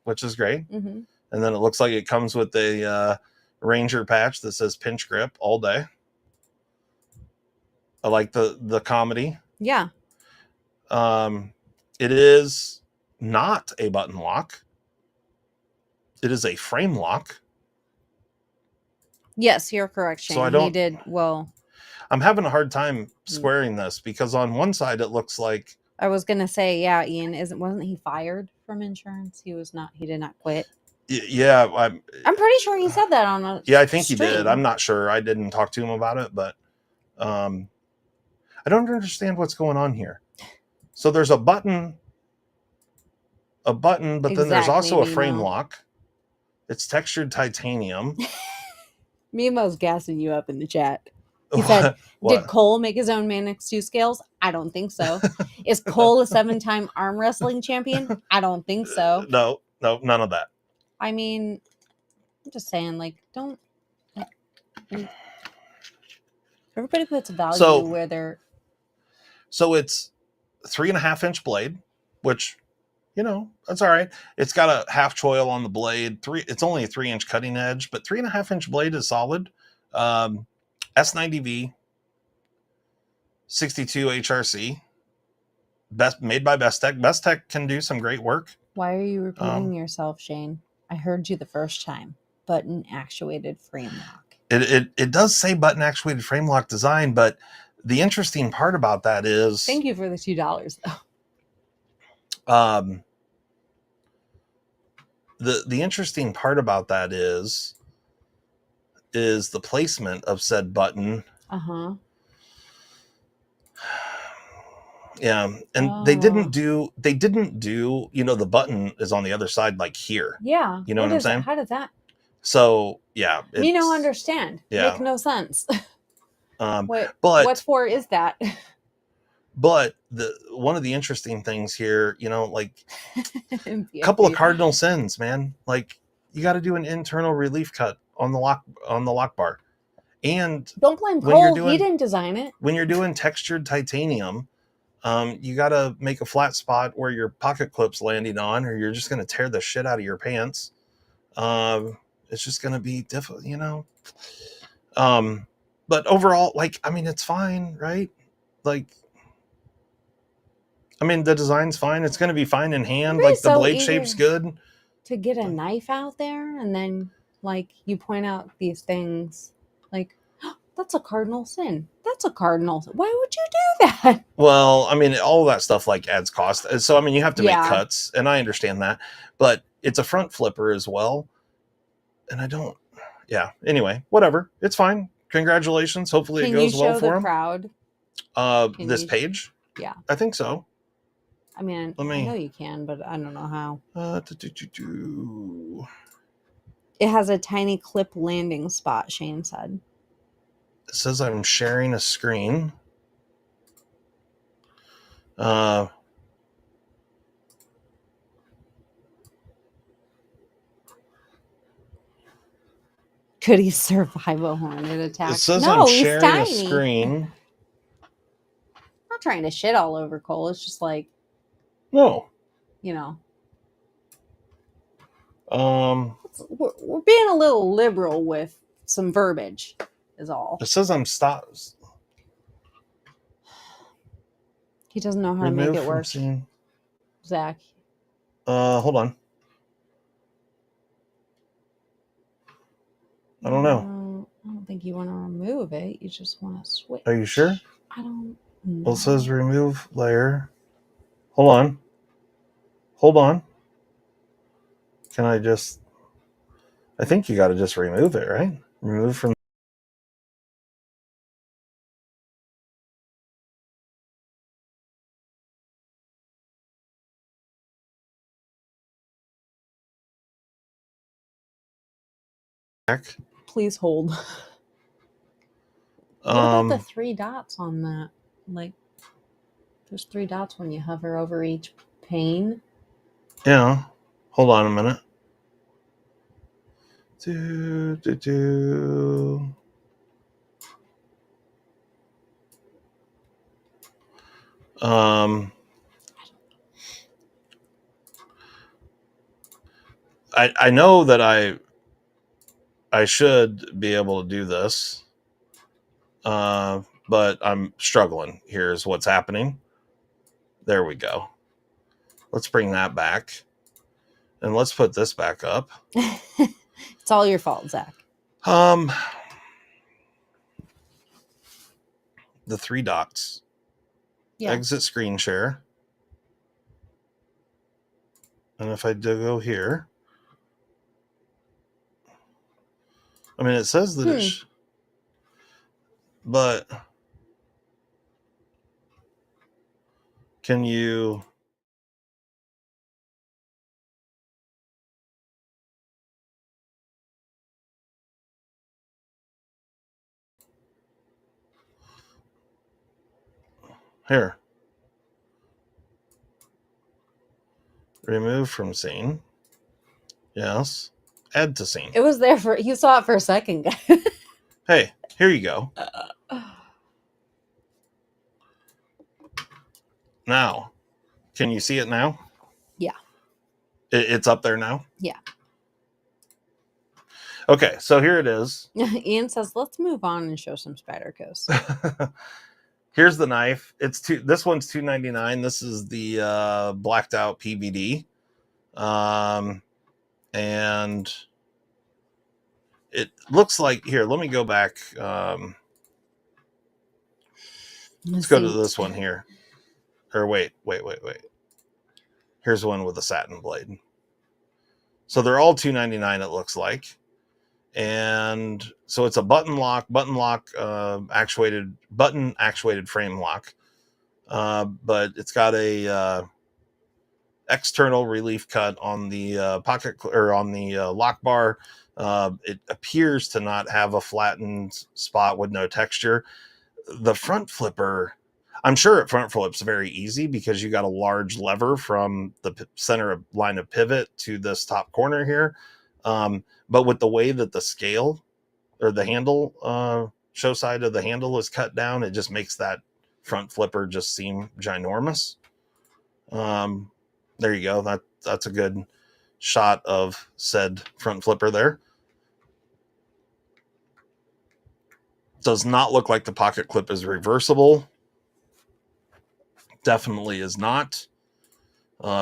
which is great. Mm-hmm. And then it looks like it comes with a Ranger patch that says pinch grip all day. I like the comedy. Yeah. It is not a button lock. It is a frame lock. Yes, you're correct, Shane. So He did well. I'm having a hard time squaring this because on one side it looks like I was gonna say, yeah, Ian wasn't he fired from insurance? He was not. He did not quit. Yeah, I'm pretty sure he said that on a yeah, I think stream. he did. I'm not sure. I didn't talk to him about it, but I don't understand what's going on here. So there's a button, but then there's also a frame lock. It's textured titanium. Memo's gassing you up in the chat. He said, did Cole make his own Man X2 scales? I don't think so. Is Cole a 7-time arm wrestling champion? I don't think so. No, none of that. I mean, I'm just saying, like, don't. Everybody puts value where they're. So it's 3.5-inch blade, which, that's all right. It's got a half choil on the blade. It's only a 3-inch cutting edge, but 3.5-inch blade is solid. S90V, 62 HRC, made by Best Tech. Best Tech can do some great work. Why are you repeating yourself, Shane? I heard you the first time. Button actuated frame lock. It does say button actuated frame lock design, but the interesting part about that is, thank you for the $2 though. The interesting part about that is the placement of said button. Yeah, and they didn't do the button is on the other side, like here. Yeah, you know what I'm saying? How did that? So yeah, me no understand. Yeah, make no sense. But what for is that? But one of the interesting things here, like a couple of cardinal sins, man. Like you got to do an internal relief cut on the lock bar, and don't blame Cole. He didn't design it. When you're doing textured titanium, you got to make a flat spot where your pocket clip's landing on, or you're just going to tear the shit out of your pants. It's just going to be difficult, But overall, it's fine, right? The design's fine. It's going to be fine in hand. The blade shape's good. To get a knife out there and then, you point out these things, that's a cardinal sin. That's a cardinal sin. Why would you do that? Well, all that stuff, adds cost. So, you have to make cuts, and I understand that. But it's a front flipper as well. And I don't... Yeah. Anyway, whatever. It's fine. Congratulations. Hopefully it goes well for him. Crowd? This page? Yeah. I think so. I know you can, but I don't know how. It has a tiny clip landing spot, Shane said. It says I'm sharing a screen. Could he survive a hornet attack? It says I'm sharing a screen. I'm not trying to shit all over Cole. It's just no. We're being a little liberal with some verbiage, is all. It says I'm stopped. He doesn't know how to make it work. Zach. Hold on. I don't know. I don't think you want to remove it. You just want to switch. Are you sure? I don't know. Well, it says remove layer. Hold on. Can I just... I think you got to just remove it, right? Remove from... Please hold. What about the 3 dots on that? There's 3 dots when you hover over each pane. Yeah. Hold on a minute. I know that I should be able to do this, but but I'm struggling. Here's what's happening. There we go. Let's bring that back. And let's put this back up. It's all your fault, Zach. The 3 dots. Yeah. Exit screen share. And if I do go here, I mean, it says that it's, but can you? Here. Remove from scene. Yes. Add to scene. It was there for, you saw it for a second, guys. Hey, here you go. Now, can you see it now? Yeah. It's up there now? Yeah. Okay, so here it is. Ian says, let's move on and show some Spyderco's. Here's the knife. This one's $2.99. This is the blacked out PVD. And it looks like, here, let me go back. Let's go to this one here. Or wait. Here's one with a satin blade. So they're all $2.99, it looks like. And so it's a button actuated frame lock. But it's got a external relief cut on the pocket or on the lock bar. It appears to not have a flattened spot with no texture. The front flipper, I'm sure it front flips very easy because you got a large lever from the center line of pivot to this top corner here. But with the way that the scale or the handle, show side of the handle is cut down, it just makes that front flipper just seem ginormous. There you go. That's a good shot of said front flipper there. Does not look like the pocket clip is reversible. Definitely is not.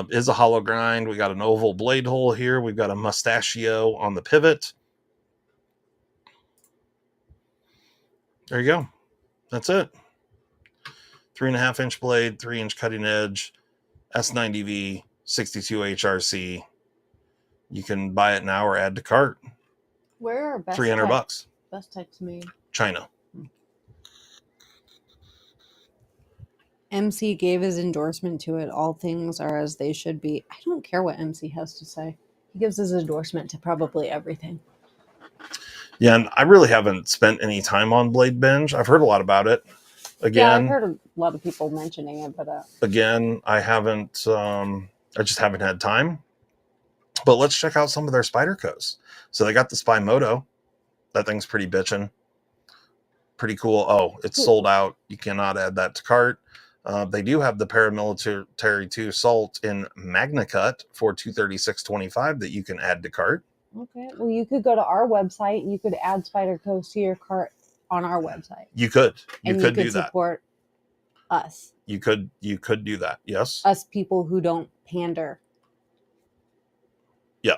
Is a hollow grind. We got an oval blade hole here. We've got a mustachio on the pivot. There you go. That's it. 3.5 inch blade, 3 inch cutting edge, S90V, 62 HRC. You can buy it now or add to cart. Where are best $300. Best Techs made? China. MC gave his endorsement to it. All things are as they should be. I don't care what MC has to say. He gives his endorsement to probably everything. Yeah, and I really haven't spent any time on Blade Binge. I've heard a lot about it. Yeah, I've heard a lot of people mentioning it, but again, I haven't. I just haven't had time. But let's check out some of their Spyderco's. So they got the Spy Moto. That thing's pretty bitchin'. Pretty cool. Oh, it's sold out. You cannot add that to cart. They do have the Paramilitary 2 Salt in Magna Cut for $236.25 that you can add to cart. Okay. Well, you could go to our website. You could add Spyderco's to your cart on our website. You could. You could do that. Support us. You could do that. Yes. Us people who don't pander. Yeah.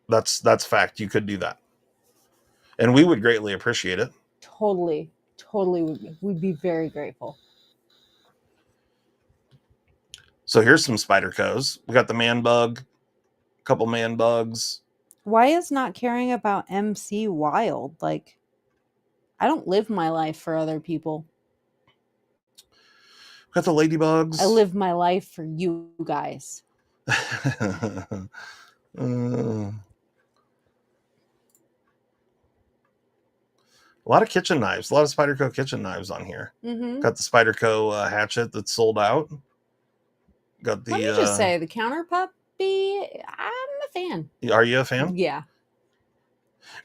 That's fact. You could do that. And we would greatly appreciate it. Totally we'd be very grateful. So here's some Spyderco's. We got the Man Bug, a couple Man Bugs. Why is not caring about MC wild? Like, I don't live my life for other people. We got the Ladybugs. I live my life for you guys. A lot of kitchen knives, a lot of Spyderco kitchen knives on here. Mm-hmm. Got the Spyderco hatchet that's sold out. Got the. Let me just say, the Counter Puppy, I'm a fan. Are you a fan? Yeah.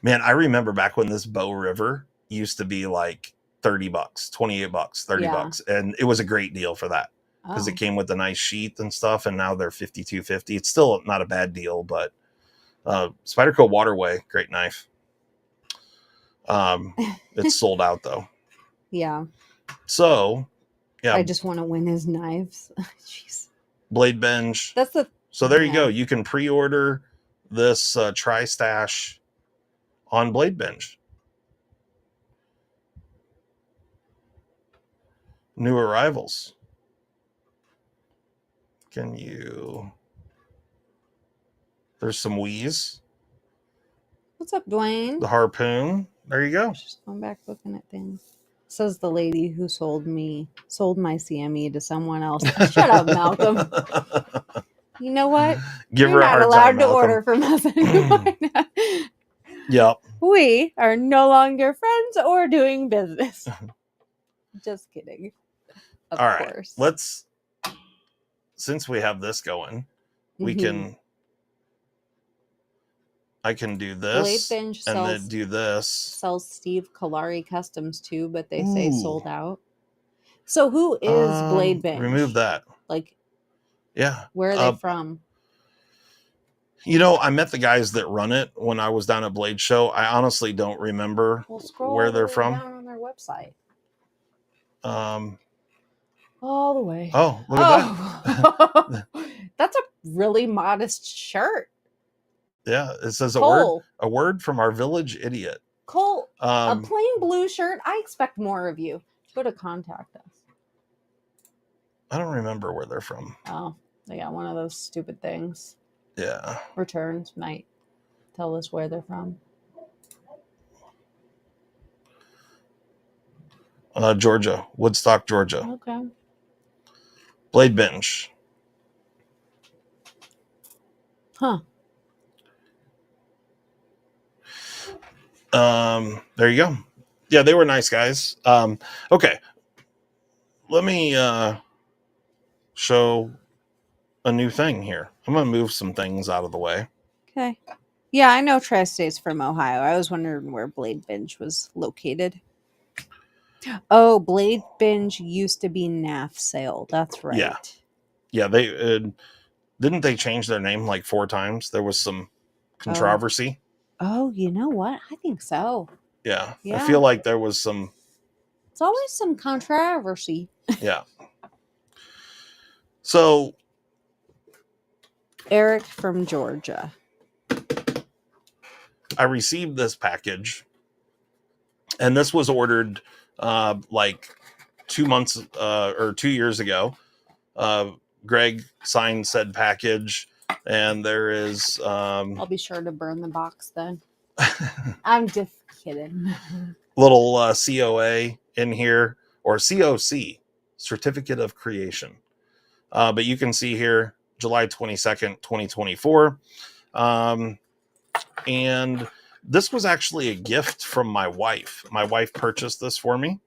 Man, I remember back when this Bow River used to be like $30, $28, $30, and it was a great deal for that because it came with a nice sheath and stuff. And now they're $52.50. It's still not a bad deal, but Spyderco Waterway, great knife. It's sold out though. Yeah. So, yeah, I just want to win his knives. Jeez. Blade Binge. That's the. So there you yeah. go. You can pre-order this Tri-Stash on Blade Binge. New arrivals. Can you... There's some Wheeze. What's up, Dwayne? The Harpoon. There you go. Just going back looking at things. Says the lady who sold my CME to someone else. Shut up, Malcolm. You know what? Give You're her a not hard allowed time, to Malcolm. order from us anymore. Yep. We are no longer friends or doing business. Just kidding. Of All right. course. Let's, since we have this going, we can, I can do this Blade Binge and then do this. sells Steve Kalari customs too, but they say sold out. So who is Blade Binge? Remove that. Like, yeah. where are they from? You know, I met the guys that run it when I was down at Blade Show. I honestly don't remember where they're from. Down on their website. All the way. Oh, look at that. That's a really modest shirt. Yeah, it says Cole. a word from our village idiot. Cole, a plain blue shirt. I expect more of you. Go to contact us. I don't remember where they're from. Oh, they got one of those stupid things. Yeah. Returns might tell us where they're from. Georgia, Woodstock, Georgia. Okay. Blade Binge. Huh. There you go. Yeah, they were nice guys. Okay. Let me show a new thing here. I'm going to move some things out of the way. Okay. Yeah, I know Tri-State's from Ohio. I was wondering where Blade Binge was located. Oh, Blade Binge used to be NAF Sale. That's right. Yeah. Yeah, they didn't they change their name like 4 times? There was some controversy. Oh, you know what? I think so. Yeah. I feel like there was some. It's always some controversy. Yeah. So Eric from Georgia. I received this package, and this was ordered like 2 months or 2 years ago. Greg signed said package, and there is I'll be sure to burn the box then. I'm just kidding. Little COA in here, or COC, Certificate of Creation. But you can see here, July 22nd, 2024. And this was actually a gift from my wife. My wife purchased this for me.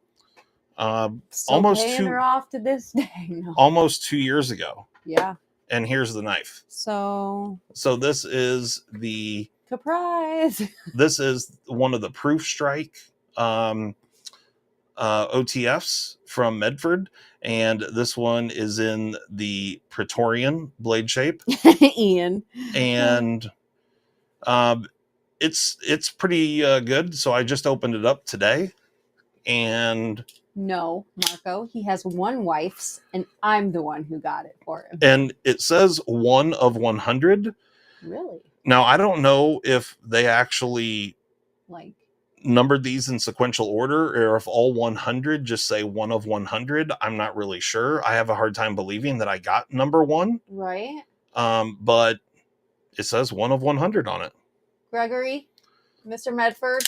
Almost paying her off to this day. No. Almost 2 years ago. Yeah. And here's the knife. So this is the surprise. This is one of the Proof Strike OTFs from Medford, and this one is in the Praetorian blade shape. Ian. And it's pretty good. So I just opened it up today, and no, Marco, he has one wife's, and I'm the one who got it for him. And it says 1 of 100. Really? Now I don't know if they actually like numbered these in sequential order, or if all 100 just say 1 of 100. I'm not really sure. I have a hard time believing that I got number 1. Right. But it says 1 of 100 on it. Gregory, Mr. Medford,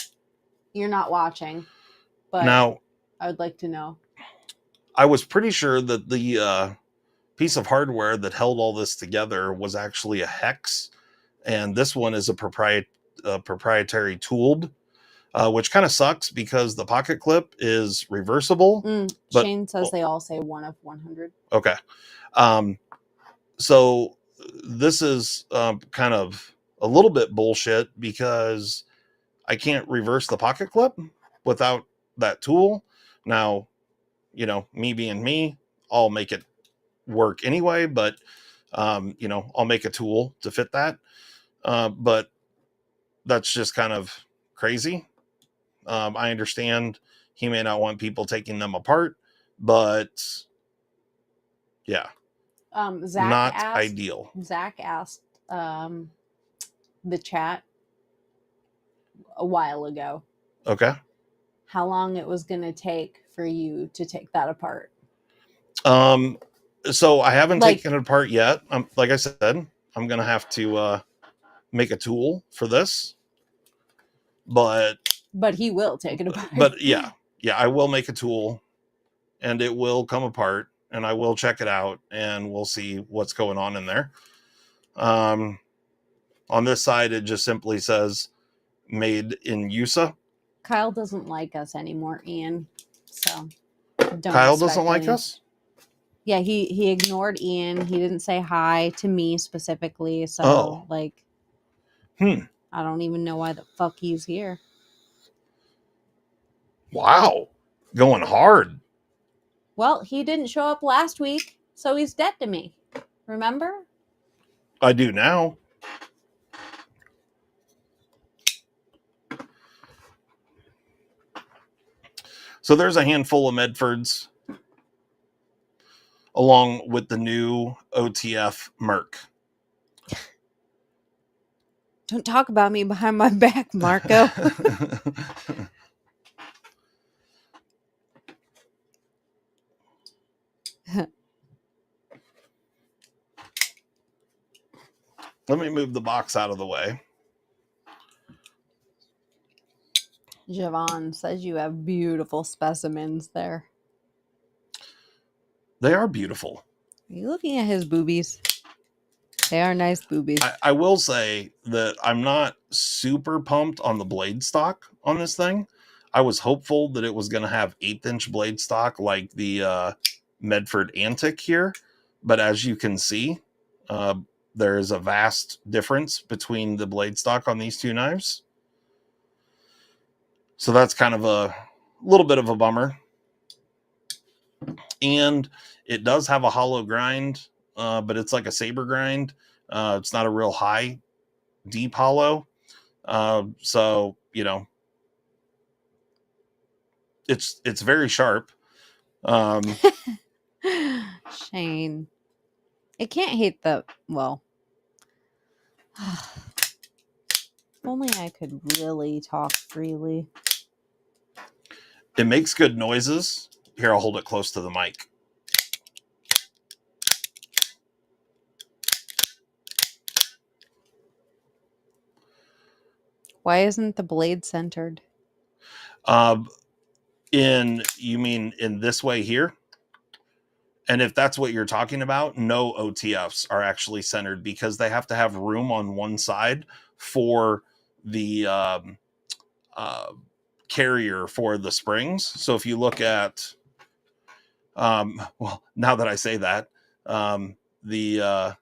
you're not watching, but now I would like to know. I was pretty sure that the piece of hardware that held all this together was actually a hex, and this one is a proprietary tooled, which kind of sucks because the pocket clip is reversible. But, Shane says they all say 1 of 100. Okay. So this is kind of a little bit bullshit because I can't reverse the pocket clip without that tool. Now, you know, me being me, I'll make it work anyway, but you know, I'll make a tool to fit that. But that's just kind of crazy. I understand he may not want people taking them apart, but yeah, Zach not asked, ideal. Zach asked the chat a while ago Okay. how long it was going to take for you to take that apart. So I haven't Like- taken it apart yet. Like I said, I'm gonna have to make a tool for this, but he will take it apart. But yeah, I will make a tool, and it will come apart, and I will check it out, and we'll see what's going on in there. On this side, it just simply says made in USA. Kyle doesn't like us anymore, Ian. So don't Kyle expect doesn't like any- us? Yeah, he ignored Ian. He didn't say hi to me specifically. So Oh. like, I don't even know why the fuck he's here. Wow. Going hard. Well, he didn't show up last week, so he's dead to me. Remember? I do now. So there's a handful of Medfords along with the new OTF Merc. Don't talk about me behind my back, Marco. Let me move the box out of the way. Javon says you have beautiful specimens there. They are beautiful. Are you looking at his boobies? They are nice boobies. I will say that I'm not super pumped on the blade stock on this thing. I was hopeful that it was going to have 1/8-inch blade stock like the Medford Antic here. But as you can see, there is a vast difference between the blade stock on these two knives. So that's kind of a little bit of a bummer. And it does have a hollow grind, but it's like a saber grind. It's not a real high, deep hollow. So, you know, it's very sharp. Shane. It can't hate the, well. If only I could really talk freely. It makes good noises. Here, I'll hold it close to the mic. Why isn't the blade centered? You mean in this way here? And if that's what you're talking about, no OTFs are actually centered because they have to have room on one side for the carrier for the springs. So if you look at, well, now that I say that, the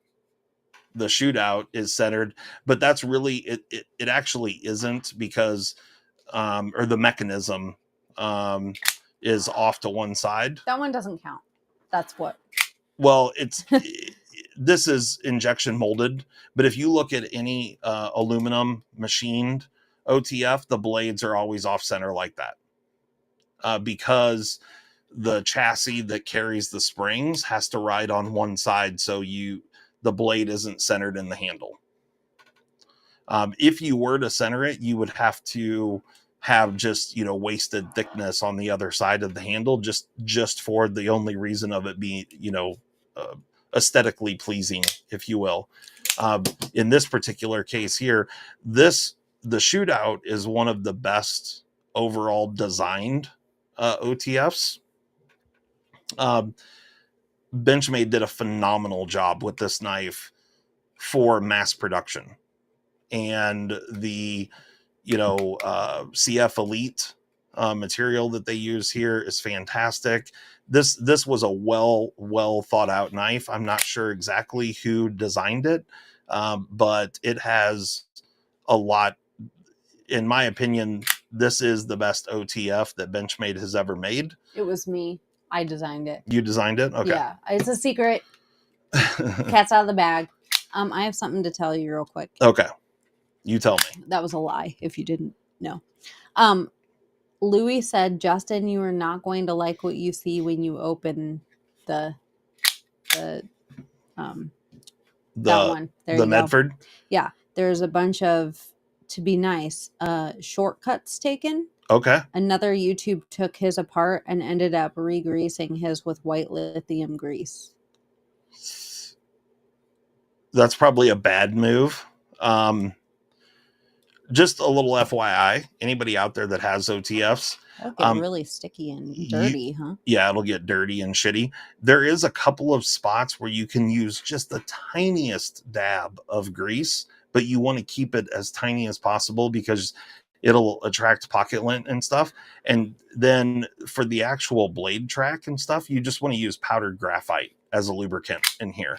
shootout is centered, but that's really it actually isn't because or the mechanism is off to one side. That one doesn't count. That's what. Well, it's this is injection molded, but if you look at any aluminum machined OTF, the blades are always off center like that because the chassis that carries the springs has to ride on one side, so the blade isn't centered in the handle. If you were to center it, you would have to have just, wasted thickness on the other side of the handle, just for the only reason of it being, aesthetically pleasing, if you will. In this particular case here, the shootout is one of the best overall designed OTFs. Benchmade did a phenomenal job with this knife for mass production, and the CF Elite material that they use here is fantastic. This was a well thought out knife. I'm not sure exactly who designed it, but it has a lot. In my opinion, this is the best OTF that Benchmade has ever made. It was me. I designed it. You designed it? Okay. Yeah, it's a secret. Cat's out of the bag. I have something to tell you real quick. Okay. You tell me. That was a lie if you didn't know. Louis said, Justin, you are not going to like what you see when you open the that one. There the you Medford. go. Yeah, there's a bunch of, to be nice, shortcuts taken. Okay. Another YouTube took his apart and ended up re-greasing his with white lithium grease. That's probably a bad move. Just a little FYI, anybody out there that has OTFs, It'll get really sticky and dirty, huh? Yeah, it'll get dirty and shitty. There is a couple of spots where you can use just the tiniest dab of grease, but you want to keep it as tiny as possible because it'll attract pocket lint and stuff. And then for the actual blade track and stuff, you just want to use powdered graphite as a lubricant in here.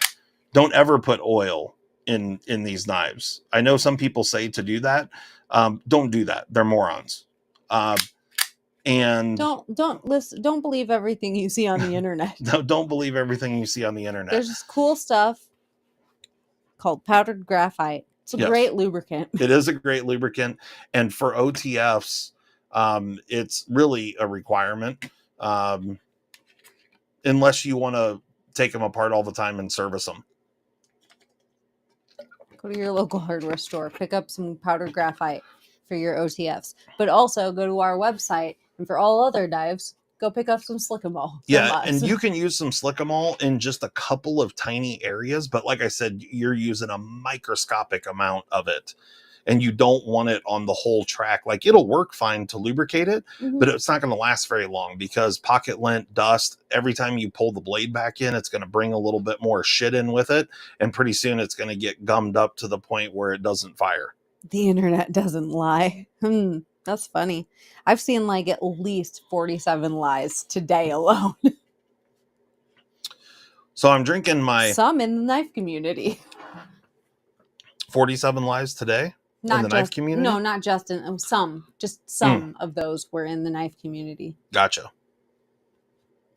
Don't ever put oil in these knives. I know some people say to do that. Don't do that. They're morons. And don't believe everything you see on the internet. Don't believe everything you see on the internet. There's this cool stuff called powdered graphite. It's a great lubricant. It is a great lubricant, and for OTFs, it's really a requirement. Unless you want to take them apart all the time and service them. Go to your local hardware store, pick up some powdered graphite for your OTFs, but also go to our website, and for all other knives, go pick up some Slick'em-All. Yeah, and you can use some Slick'em-All in just a couple of tiny areas, but like I said, you're using a microscopic amount of it, and you don't want it on the whole track. Like, it'll work fine to lubricate it, but it's not going to last very long because pocket lint, dust, every time you pull the blade back in, it's going to bring a little bit more shit in with it, and pretty soon it's going to get gummed up to the point where it doesn't fire. The internet doesn't lie. That's funny. I've seen like at least 47 lies today alone. So I'm drinking some in the knife community. 47 lies today in the knife community? No, not just in some. Just some of those were in the knife community. Gotcha.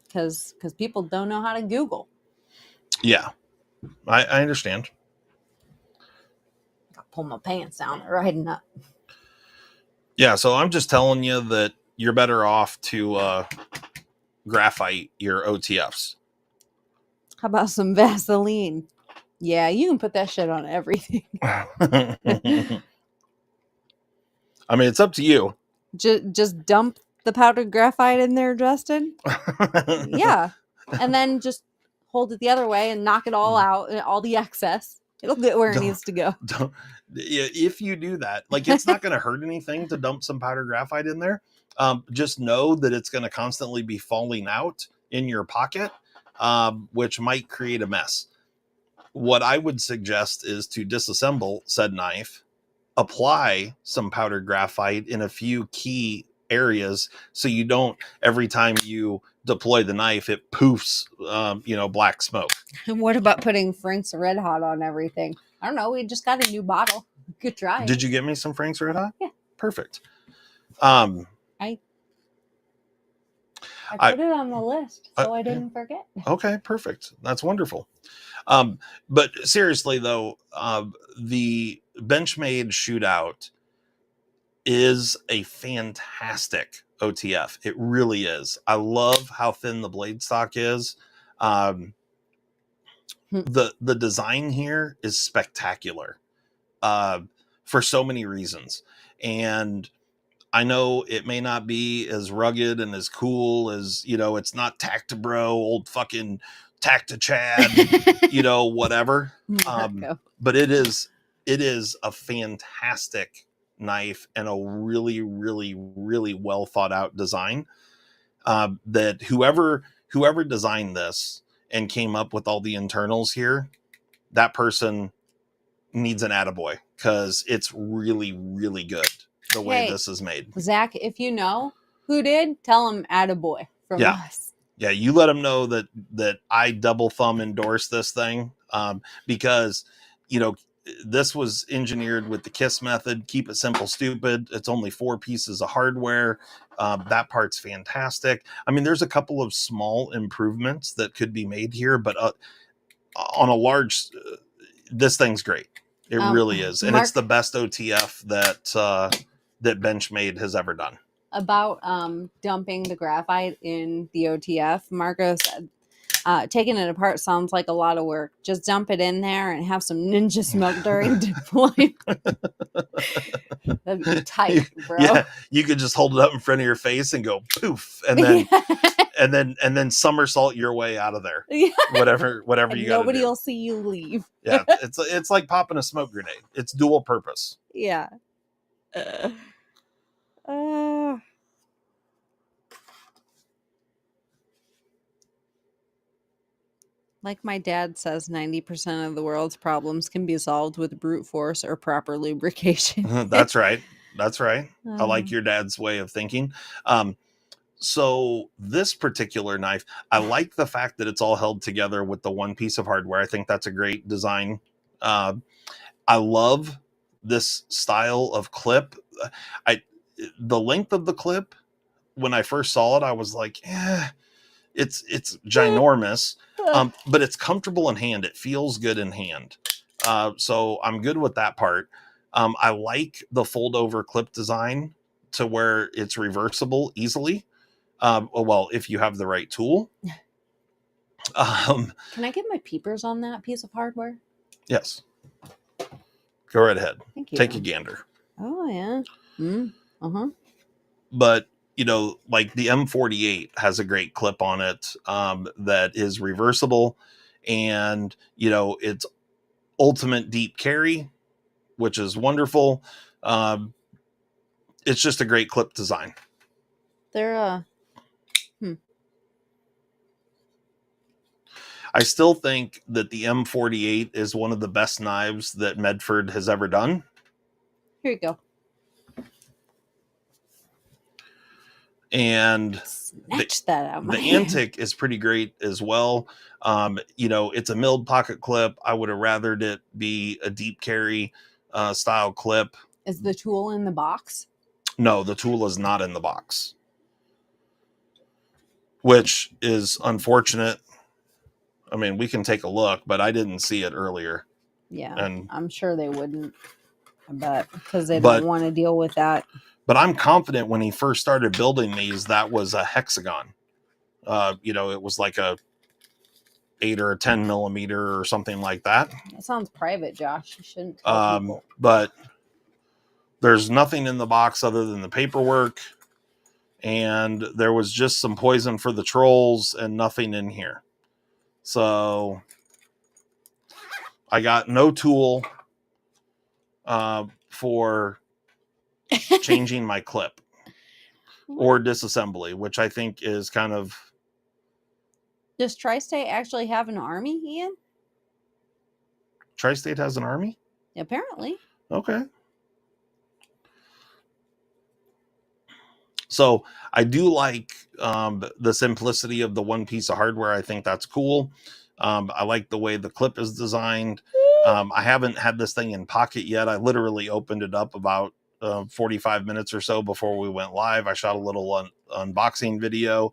Because people don't know how to Google. Yeah, I understand. I pull my pants down, riding up. Yeah, so I'm just telling you that you're better off to graphite your OTFs. How about some Vaseline? Yeah, you can put that shit on everything. I mean, it's up to you. Just dump the powdered graphite in there, Justin. Yeah, and then just hold it the other way and knock it all out, all the excess. It'll get where it needs to go. If you do that, like, it's not going to hurt anything to dump some powdered graphite in there. Just know that it's going to constantly be falling out in your pocket, which might create a mess. What I would suggest is to disassemble said knife, apply some powdered graphite in a few key areas so you don't, every time you deploy the knife, it poofs, black smoke. And what about putting Frank's Red Hot on everything? I don't know. We just got a new bottle. Good try. Did you get me some Frank's Red Hot? Yeah. Perfect. I put it on the list so I didn't forget. Okay, perfect. That's wonderful. But seriously though, the Benchmade Shootout is a fantastic OTF. It really is. I love how thin the blade stock is. The design here is spectacular for so many reasons. And I know it may not be as rugged and as cool as, it's not Tactibro, old fucking Tactichad, whatever. But it is a fantastic knife and a really, really, really well thought out design. That whoever designed this and came up with all the internals here, that person needs an attaboy, because it's really, really good the way this is made. Zach, if you know who did, tell him attaboy from us. Yeah, you let them know that I double thumb endorse this thing, because, this was engineered with the KISS method. Keep it simple, stupid. It's only 4 pieces of hardware. That part's fantastic. I mean, there's a couple of small improvements that could be made here, but on a large, this thing's great. It really is. And it's the best OTF that Benchmade has ever done. about dumping the graphite in the OTF. Marco said taking it apart sounds like a lot of work. Just dump it in there and have some ninja smoke during deployment. That'd be tight, bro. Yeah, you could just hold it up in front of your face and go poof, and then and then somersault your way out of there. Yeah. Whatever And you got to do. nobody will see you leave. Yeah, it's like popping a smoke grenade. It's dual purpose. Yeah. Like my dad says, 90% of the world's problems can be solved with brute force or proper lubrication. That's right. That's right. I like your dad's way of thinking. So this particular knife, I like the fact that it's all held together with the one piece of hardware. I think that's a great design. I love this style of clip. The length of the clip, when I first saw it, I was like, it's ginormous, but it's comfortable in hand. It feels good in hand. So I'm good with that part. I like the fold over clip design to where it's reversible easily. Well, if you have the right tool. Can I get my peepers on that piece of hardware? Yes. Go right ahead. Thank you. Take a gander. Oh, yeah. But, like the M48 has a great clip on it that is reversible. And, it's ultimate deep carry, which is wonderful. It's just a great clip design. They're, I still think that the M48 is one of the best knives that Medford has ever done. Here you go. And that out the Antic is pretty great as well. It's a milled pocket clip. I would have rathered it be a deep carry style clip. Is the tool in the box? No, the tool is not in the box, which is unfortunate. I mean, we can take a look, but I didn't see it earlier. Yeah, and I'm sure they wouldn't. I bet because they don't want to deal with that. But I'm confident when he first started building these, that was a hexagon. It was like a 8 or a 10 millimeter or something like that. That sounds private, Josh. You shouldn't tell people. But there's nothing in the box other than the paperwork. And there was just some poison for the trolls and nothing in here. So I got no tool for changing my clip or disassembly, which I think is kind of... Does Tri-State actually have an army, Ian? Tri-State has an army? Apparently. Okay. So I do like the simplicity of the one piece of hardware. I think that's cool. I like the way the clip is designed. I haven't had this thing in pocket yet. I literally opened it up about 45 minutes or so before we went live. I shot a little unboxing video.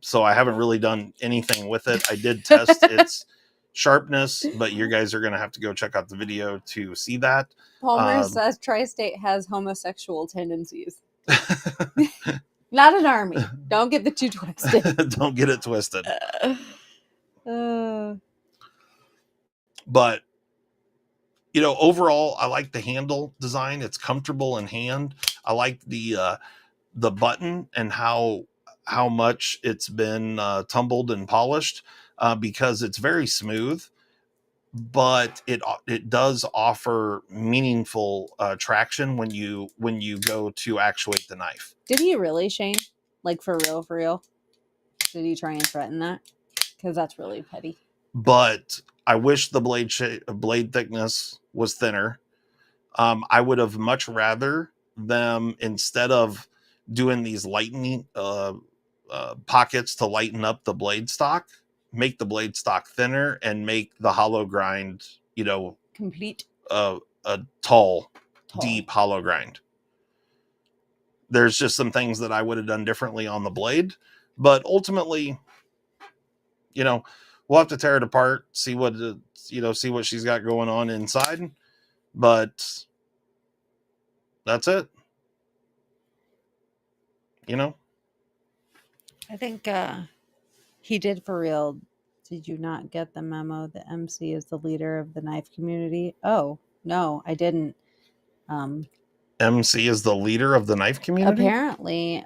So I haven't really done anything with it. I did test its sharpness, but you guys are going to have to go check out the video to see that. Palmer says Tri-State has homosexual tendencies. Not an army. Don't get the two twisted. Don't get it twisted. But overall, I like the handle design. It's comfortable in hand. I like the button and how much it's been tumbled and polished because it's very smooth, but it does offer meaningful traction when you go to actuate the knife. Did he really, Shane? Like for real? Did he try and threaten that? Because that's really petty. But I wish the blade thickness was thinner. I would have much rather them, instead of doing these lightening pockets to lighten up the blade stock, make the blade stock thinner and make the hollow grind, complete, a tall, deep hollow grind. There's just some things that I would have done differently on the blade, but ultimately, we'll have to tear it apart, see what she's got going on inside, but that's it. you know? I think he did for real. Did you not get the memo that MC is the leader of the knife community? Oh, no, I didn't. MC is the leader of the knife community? Apparently,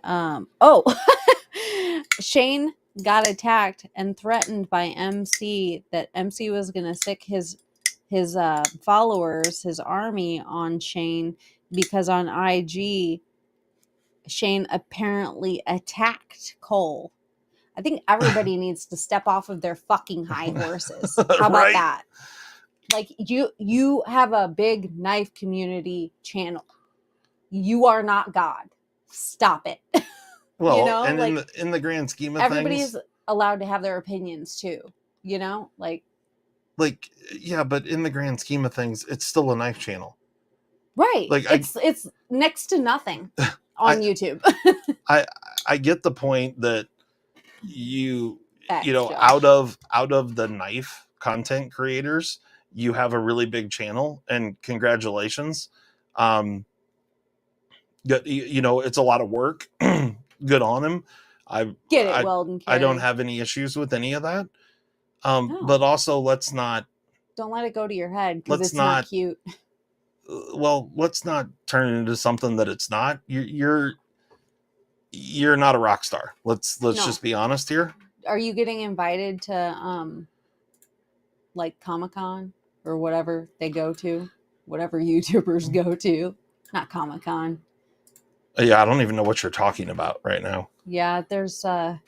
Shane got attacked and threatened by MC that MC was going to sick his followers, his army on Shane because on IG Shane apparently attacked Cole. I think everybody needs to step off of their fucking high horses. How about Right? that? Like you have a big knife community channel. You are not God. Stop it. Well, you know, and like in the grand scheme of everybody's things, allowed to have their opinions too. You know, like yeah, but in the grand scheme of things, it's still a knife channel. right. Like it's next to nothing on YouTube. I get the point that you Facts, you know, Josh. out of the knife content creators, you have a really big channel, and congratulations. You know, it's a lot of work. Good on him. Get it, Weldon. I don't have any issues with any of that. No. But also let's not Don't let it go to your head because let's it's not not cute. well, let's not turn it into something that it's not. You're not a rock star. Let's No. just be honest here. Are you getting invited to like Comic-Con or whatever they go to? Whatever YouTubers go to. Not Comic-Con. Yeah, I don't even know what you're talking about right now. Yeah, there's what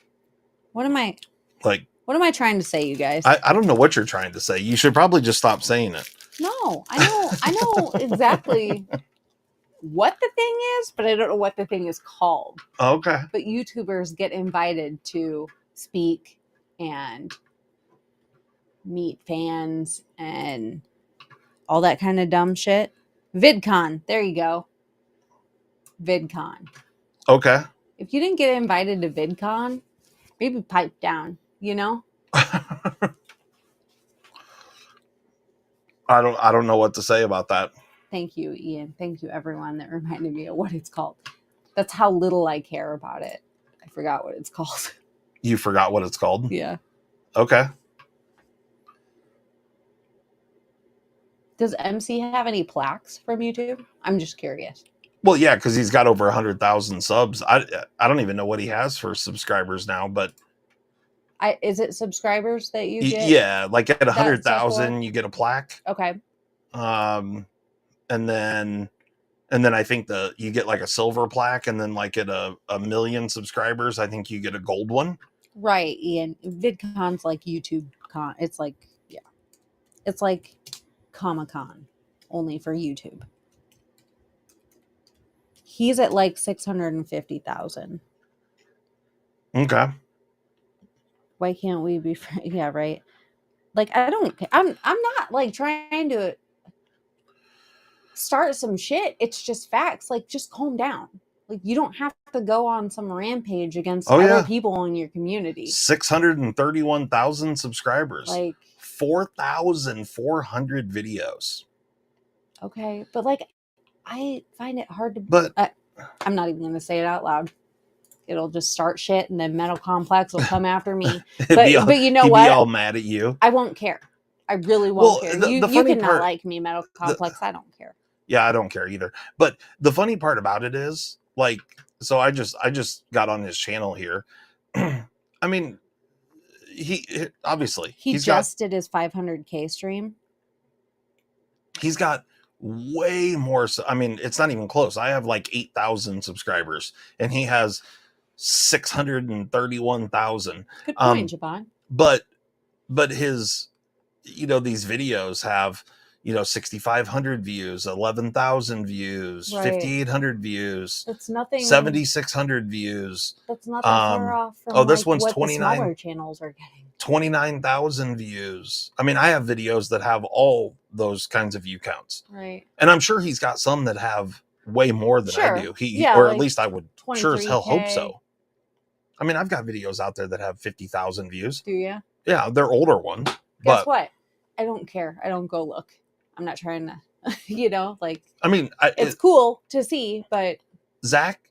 am I trying to say, you guys? I don't know what you're trying to say. You should probably just stop saying it. No, I know exactly what the thing is, but I don't know what the thing is called. Okay. But YouTubers get invited to speak and meet fans and all that kind of dumb shit. VidCon, there you go. VidCon. Okay. If you didn't get invited to VidCon, maybe pipe down, you know? I don't know what to say about that. Thank you, Ian. Thank you, everyone that reminded me of what it's called. That's how little I care about it. I forgot what it's called. You forgot what it's called? Yeah. Okay. Does MC have any plaques from YouTube? I'm just curious. Well, yeah, because he's got over 100,000 subs. I don't even know what he has for subscribers now, but Is it subscribers that you get? yeah, like at that 100,000, stuff you get a plaque. Okay. And then I think you get like a silver plaque, and then like at a million subscribers, I think you get a gold one. Right, Ian. VidCon's like YouTube con. It's like, yeah, it's like Comic-Con, only for YouTube. He's at like 650,000. Okay. Why can't we be friends? Yeah, right. Like I'm not like trying to start some shit. It's just facts. Like, just calm down. Like, you don't have to go on some rampage against other people in your community. 631,000 subscribers. Like 4,400 videos. Okay, but like, I find it hard to. But I'm not even going to say it out loud. It'll just start shit, and then Metal Complex will come after me. But you know what? He'd be all mad at you. I won't care. I really won't care. You cannot part, like me, Metal Complex. I don't care. Yeah, I don't care either. But the funny part about it is, like, so I just got on his channel here. I mean, he obviously he's just did his 500K stream. He's got way more. I mean, it's not even close. I have like 8,000 subscribers, and he has 631,000. Good point, Javon. But his, you know, these videos have, you know, 6,500 views, 11,000 views, right. 5,800 views. That's nothing. 7,600 views. That's nothing far off from this like one's what 29. The smaller channels are getting. 29,000 views. I mean, I have videos that have all those kinds of view counts. Right. And I'm sure he's got some that have way more than I do. Or at least I would sure as hell hope so. I mean, I've got videos out there that have 50,000 views. Do you? Yeah, they're older ones. Guess what? I don't care. I don't go look. I'm not trying to, you know, like. I mean, it's cool to see, but. Zach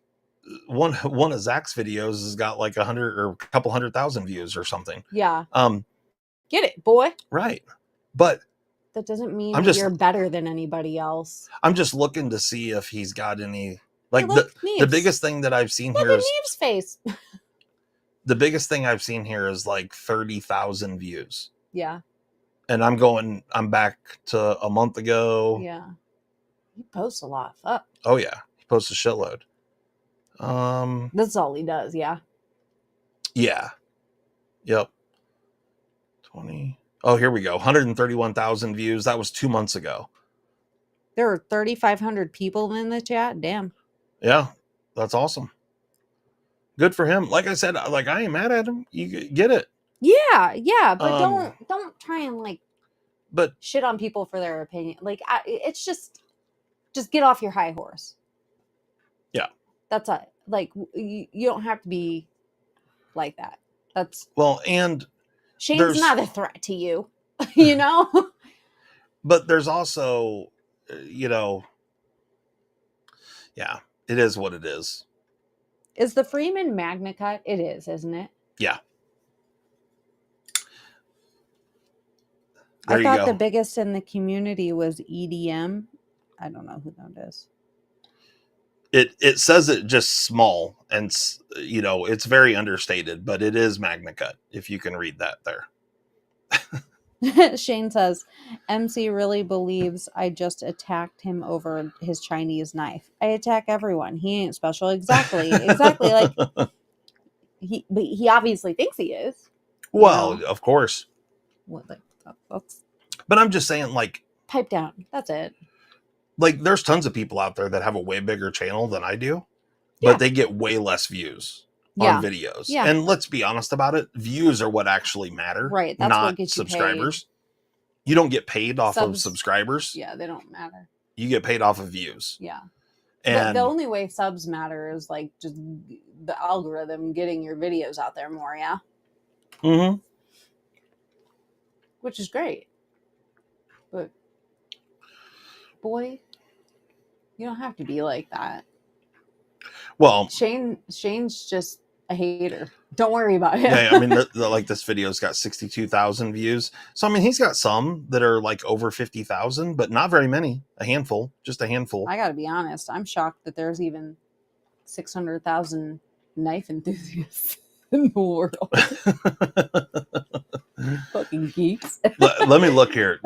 one of Zach's videos has got like 100 or a couple 100,000 views or something. Yeah. Um, Get it, boy. right. But that doesn't mean I'm that just- you're better than anybody else. I'm just looking to see if he's got any, like, Hey, look, the biggest thing that I've seen Look here at is Neve's face. the biggest thing I've seen here is like 30,000 views. Yeah. And I'm back to a month ago. Yeah. He posts a lot. Fuck. Oh yeah. He posts a shitload. That's all he does. Yeah. Yeah. Yep. 20. Oh, here we go. 131,000 views. That was 2 months ago. There are 3,500 people in the chat. Damn. Yeah. That's awesome. Good for him. Like I said, like, I ain't mad at him. You get it. Yeah. Yeah. But don't try and like But shit on people for their opinion. Like, it's just get off your high horse. Yeah. That's it. Like, you don't have to be like that. That's well, and Shane's not a threat to you, you know? But there's also, you know, yeah, it is what it is. Is the Freeman Magna Cut? It is, isn't it? Yeah. I thought the biggest in the community was EDM. I don't know who that is. It says it just small, and you know, it's very understated, but it is Magna Cut, if you can read that there. Shane says, MC really believes I just attacked him over his Chinese knife. I attack everyone. He ain't special. Exactly. Like he obviously thinks he is. Well, of course. What, like, that's... But I'm just saying, like, pipe down. That's it. Like, there's tons of people out there that have a way bigger channel than I do, Yeah. but they get way less views on videos. Yeah. And let's be honest about it. Views are what actually matter. Right. That's not what gets you subscribers. Paid. You don't get paid off of subscribers. Yeah, they don't matter. You get paid off of views. Yeah. And the only way subs matter is like just the algorithm getting your videos out there more, yeah. Mm-hmm. Which is great. But boy, you don't have to be like that. Well, Shane's just a hater. Don't worry about him. Yeah, I mean, like, this video's got 62,000 views. So, I mean, he's got some that are like over 50,000, but not very many. A handful, just a handful. I gotta be honest. I'm shocked that there's even 600,000 knife enthusiasts in the world. Fucking geeks. Let me look here.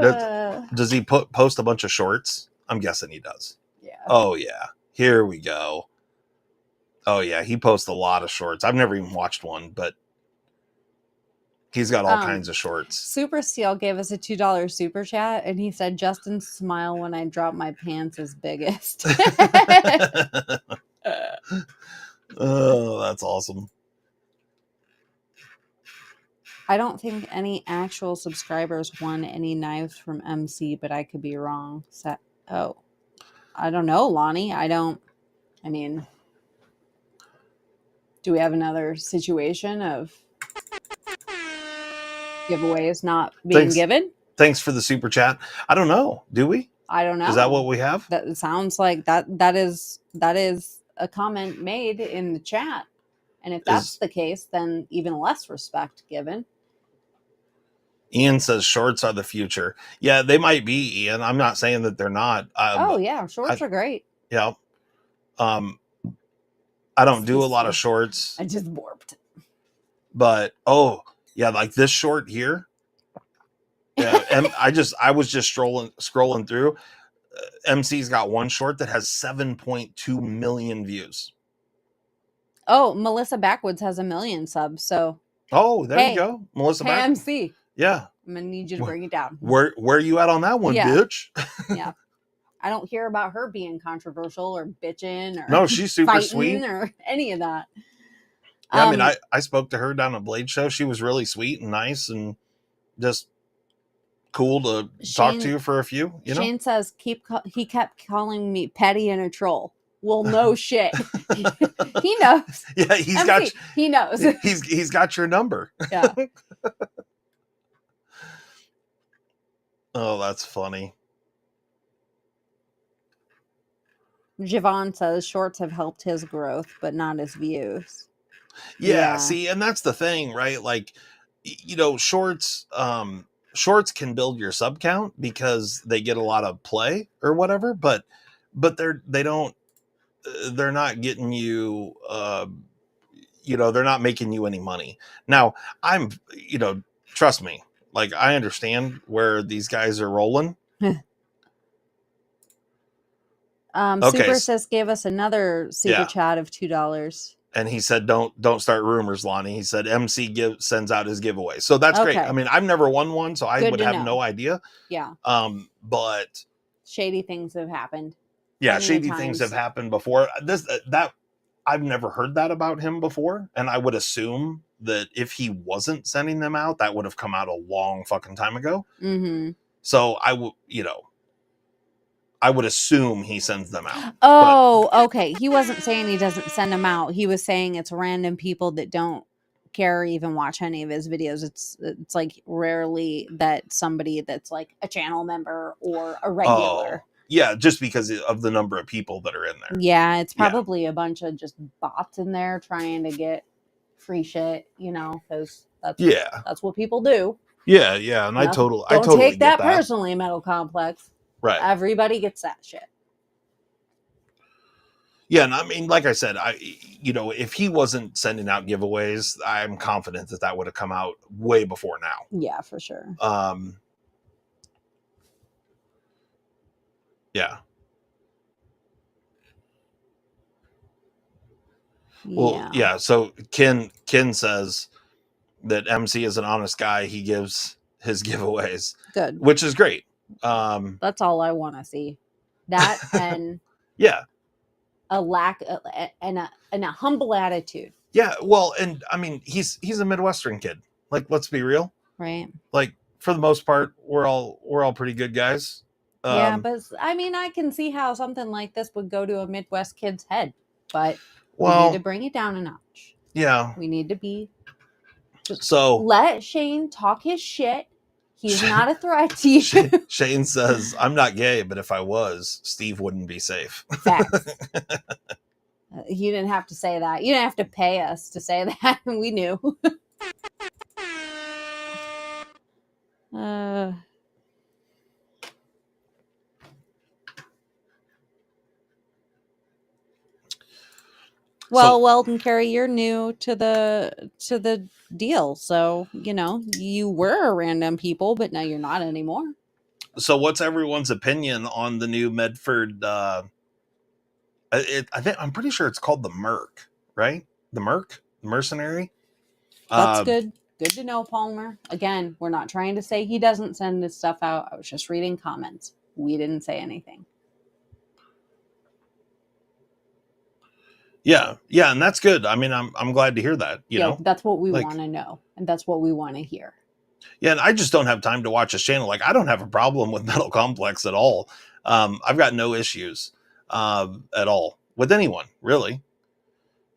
Does he post a bunch of shorts? I'm guessing he does. Yeah. Oh, yeah. Here we go. Oh, yeah. He posts a lot of shorts. I've never even watched one, but he's got all kinds of shorts. Super Steel gave us a $2 super chat, and he said, Justin's smile when I drop my pants is biggest. Oh, that's awesome. I don't think any actual subscribers won any knives from MC, but I could be wrong. I don't know, Lonnie. I mean, do we have another situation of giveaways not being given? Thanks for the super chat. I don't know. Do we? I don't know. Is that what we have? That sounds like that is a comment made in the chat. And if that's the case, then even less respect given. Ian says shorts are the future. Yeah, they might be, Ian. I'm not saying that they're not. Oh yeah, shorts are great. Yeah. I don't do a lot of shorts. I just warped. But yeah, like this short here. Yeah, and I was just scrolling through. MC's got one short that has 7.2 million views. Oh, Melissa Backwoods has 1 million subs. So there you go, Melissa. Hey, MC. Yeah, I'm gonna need you to bring it down. Where are you at on that one, bitch? Yeah, I don't hear about her being controversial or bitching or no, she's super sweet or any of that. Yeah, I mean, I spoke to her down at Blade Show. She was really sweet and nice and just cool to talk to for a few. You know, Shane says he kept calling me petty and a troll. Well, no shit. He knows. Yeah, he knows. He's got your number. Yeah. Oh, that's funny. Javon says shorts have helped his growth, but not his views. Yeah, see, and that's the thing, right? Like, shorts can build your sub count because they get a lot of play or whatever, but they're not getting you they're not making you any money. Now, trust me, like, I understand where these guys are rolling. Super Sis gave us another super chat of $2. And he said, don't start rumors, Lonnie. He said MC sends out his giveaway. So that's great. I mean, I've never won one, so I would have no idea. Yeah. But shady things have happened. Yeah, shady things have happened before. That I've never heard that about him before, and I would assume that if he wasn't sending them out, that would have come out a long fucking time ago. Mm-hmm. So I would assume he sends them out. Oh, okay. He wasn't saying he doesn't send them out. He was saying it's random people that don't care or even watch any of his videos. It's like rarely that somebody that's like a channel member or a regular. Oh, yeah, just because of the number of people that are in there. Yeah, it's probably a bunch of just bots in there trying to get free shit, because that's what people do. Yeah, and I totally take that personally, Metal Complex. Right. Everybody gets that shit. Yeah, and I mean, like I said, if he wasn't sending out giveaways, I'm confident that would have come out way before now. Yeah, for sure. Yeah. Well, yeah. So Ken says that MC is an honest guy. He gives his giveaways. Good. Which is great. That's all I want to see. That and a lack of, and a humble attitude. Yeah, well, and I mean, he's a Midwestern kid. Like, let's be real. Right. Like, for the most part, we're all pretty good guys. Yeah, but I mean, I can see how something like this would go to a Midwest kid's head, but we need to bring it down a notch. Yeah. We need to be let Shane talk his shit. He's not a threat to you. Shane says, I'm not gay, but if I was, Steve wouldn't be safe. Facts. You didn't have to say that. You didn't have to pay us to say that. We knew. Well, Weldon Carey, you're new to the deal, so you were a random people, but now you're not anymore. So, what's everyone's opinion on the new Medford? I'm pretty sure it's called the Merc, right? The Merc, Mercenary. That's good. Good to know, Palmer. Again, we're not trying to say he doesn't send his stuff out. I was just reading comments. We didn't say anything. Yeah, and that's good. I mean, I'm glad to hear that. You know, that's what we want to know, and that's what we want to hear. Yeah, and I just don't have time to watch his channel. Like, I don't have a problem with Metal Complex at all. I've got no issues at all with anyone, really.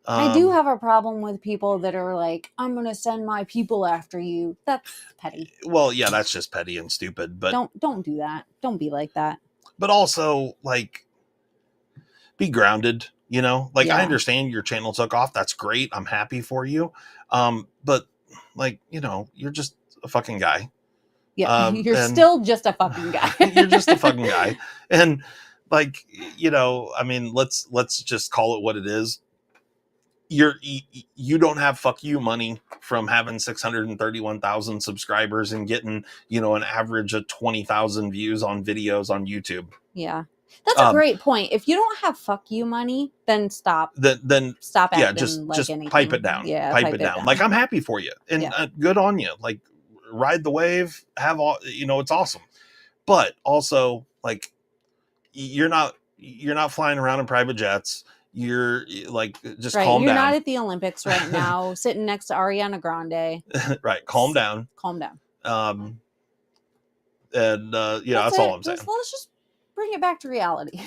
I do have a problem with people that are like, I'm going to send my people after you. That's petty. Well, yeah, that's just petty and stupid. But don't do that. Don't be like that. But also, like, be grounded. I understand your channel took off. That's great. I'm happy for you. But like, you're just a fucking guy. Yeah, you're still just a fucking guy. You're just a fucking guy. And like, I mean, let's just call it what it is. You don't have fuck you money from having 631,000 subscribers and getting, an average of 20,000 views on videos on YouTube. Yeah. That's a great point. If you don't have fuck you money, then stop. Then stop acting just anything. pipe it down. Yeah, pipe it down. Like, I'm happy for you, and good on you. Like, ride the wave. Have all, it's awesome. But also, like, you're not flying around in private jets. You're like, just calm down. You're not at the Olympics right now, sitting next to Ariana Grande. Right. Calm down. Calm down. And that's all I'm saying. Let's just bring it back to reality.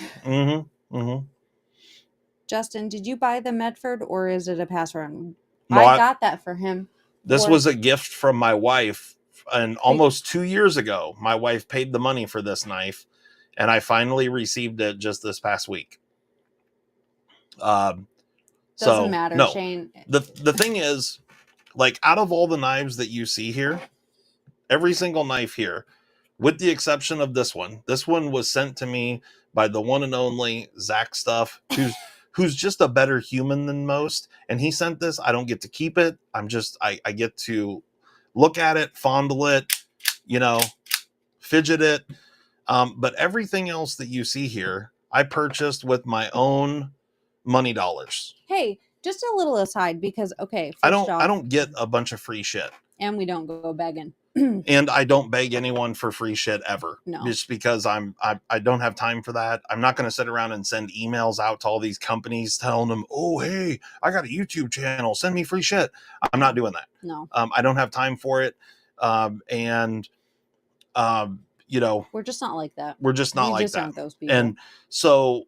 Justin, did you buy the Medford or is it a pass run? No, I got that for him. This was a gift from my wife, and almost 2 years ago, my wife paid the money for this knife, and I finally received it just this past week. Doesn't matter, no. Shane. The thing is, like, out of all the knives that you see here, every single knife here, with the exception of this one was sent to me by the one and only Zach Stuff, who's just a better human than most. And he sent this. I don't get to keep it. I get to look at it, fondle it, fidget it. But everything else that you see here, I purchased with my own money dollars. Hey, just a little aside, because I don't get a bunch of free shit, and we don't go begging. and I don't beg anyone for free shit ever. No. Just because I don't have time for that. I'm not going to sit around and send emails out to all these companies telling them, "Oh, hey, I got a YouTube channel. Send me free shit." I'm not doing that. No. I don't have time for it. We're just not like that. We're just not we like just that. Aren't those people. And so,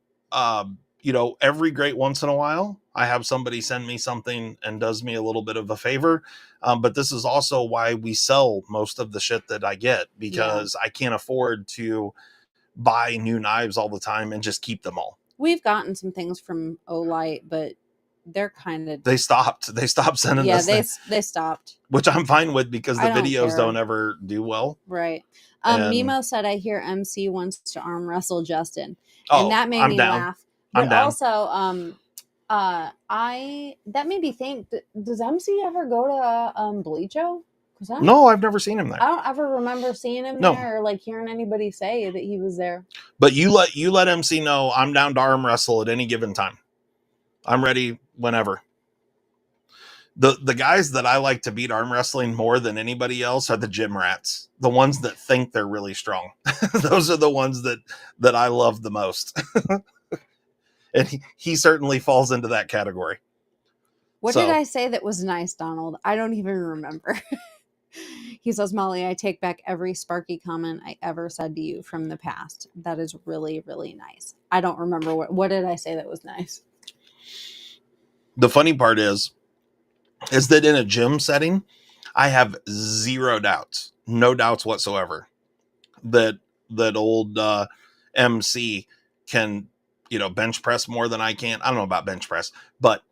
every great once in a while, I have somebody send me something and does me a little bit of a favor. But this is also why we sell most of the shit that I get, because I can't afford to buy new knives all the time and just keep them all. We've gotten some things from Olight, but they're kind of... They stopped sending us things. They stopped. Which I'm fine with, because the videos don't ever do well. Right. Mimo said, I hear MC wants to arm wrestle Justin. Oh, and that made I'm me down. laugh. But I'm down. Also, that made me think, does MC ever go to Bleacho? No, I've never seen him there. I don't ever remember seeing him there, or like hearing anybody say that he was there. But you let MC know I'm down to arm wrestle at any given time. I'm ready whenever. The guys that I like to beat arm wrestling more than anybody else are the gym rats. The ones that think they're really strong. Those are the ones that I love the most. And he certainly falls into that category. What did I say that was nice, Donald? I don't even remember. He says, Molly, I take back every Sparky comment I ever said to you from the past. That is really, really nice. I don't remember what did I say that was nice. The funny part is that in a gym setting, I have zero doubts, no doubts whatsoever, that old MC can, bench press more than I can. I don't know about bench press, but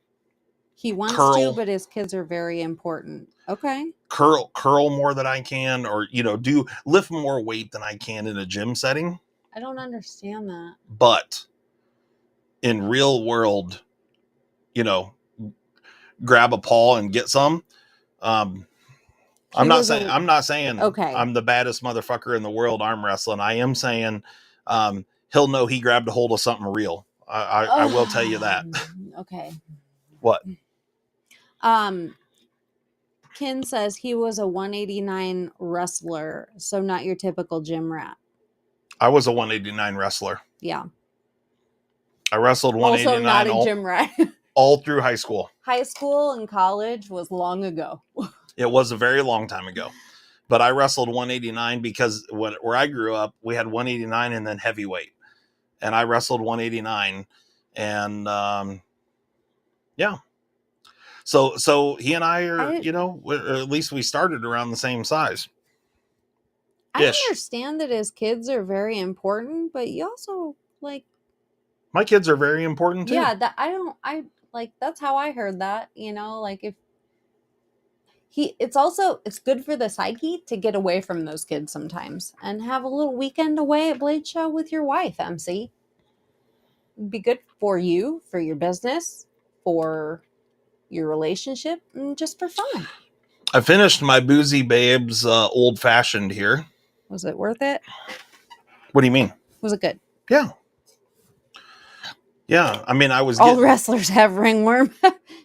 he wants to, but his kids are very important. Okay. Curl more than I can, or, do lift more weight than I can in a gym setting. I don't understand that. But in real world, grab a paw and get some. I'm not saying okay, I'm the baddest motherfucker in the world arm wrestling. I am saying he'll know he grabbed a hold of something real. I will tell you that. Okay. What? Ken says he was a 189 wrestler, so not your typical gym rat. I was a 189 wrestler. Yeah. I wrestled 189. Also not a gym rat. All through high school. High school and college was long ago. It was a very long time ago. But I wrestled 189 because where I grew up, we had 189 and then heavyweight. And I wrestled 189. And yeah. So he and I are, at least we started around the same size. I understand that his kids are very important, but you also my kids are very important too. Yeah, that's how I heard that, if it's good for the psyche to get away from those kids sometimes and have a little weekend away at Blade Show with your wife, MC. It'd be good for you, for your business, for your relationship, and just for fun. I finished my Boozy Babes old fashioned here. Was it worth it? What do you mean? Was it good? Yeah. Yeah, I mean, all wrestlers have ringworm.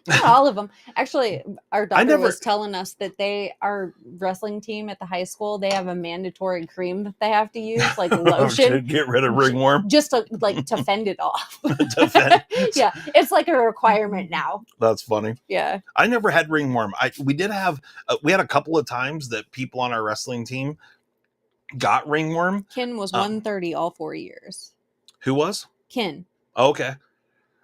Not all of them. Actually, our daughter was telling us that our wrestling team at the high school, they have a mandatory cream that they have to use, like lotion, to get rid of ringworm, just to fend it off. Yeah, it's like a requirement now. That's funny. Yeah, I never had ringworm. We had a couple of times that people on our wrestling team got ringworm. Ken was 130 all 4 years. Who was? Ken. Okay.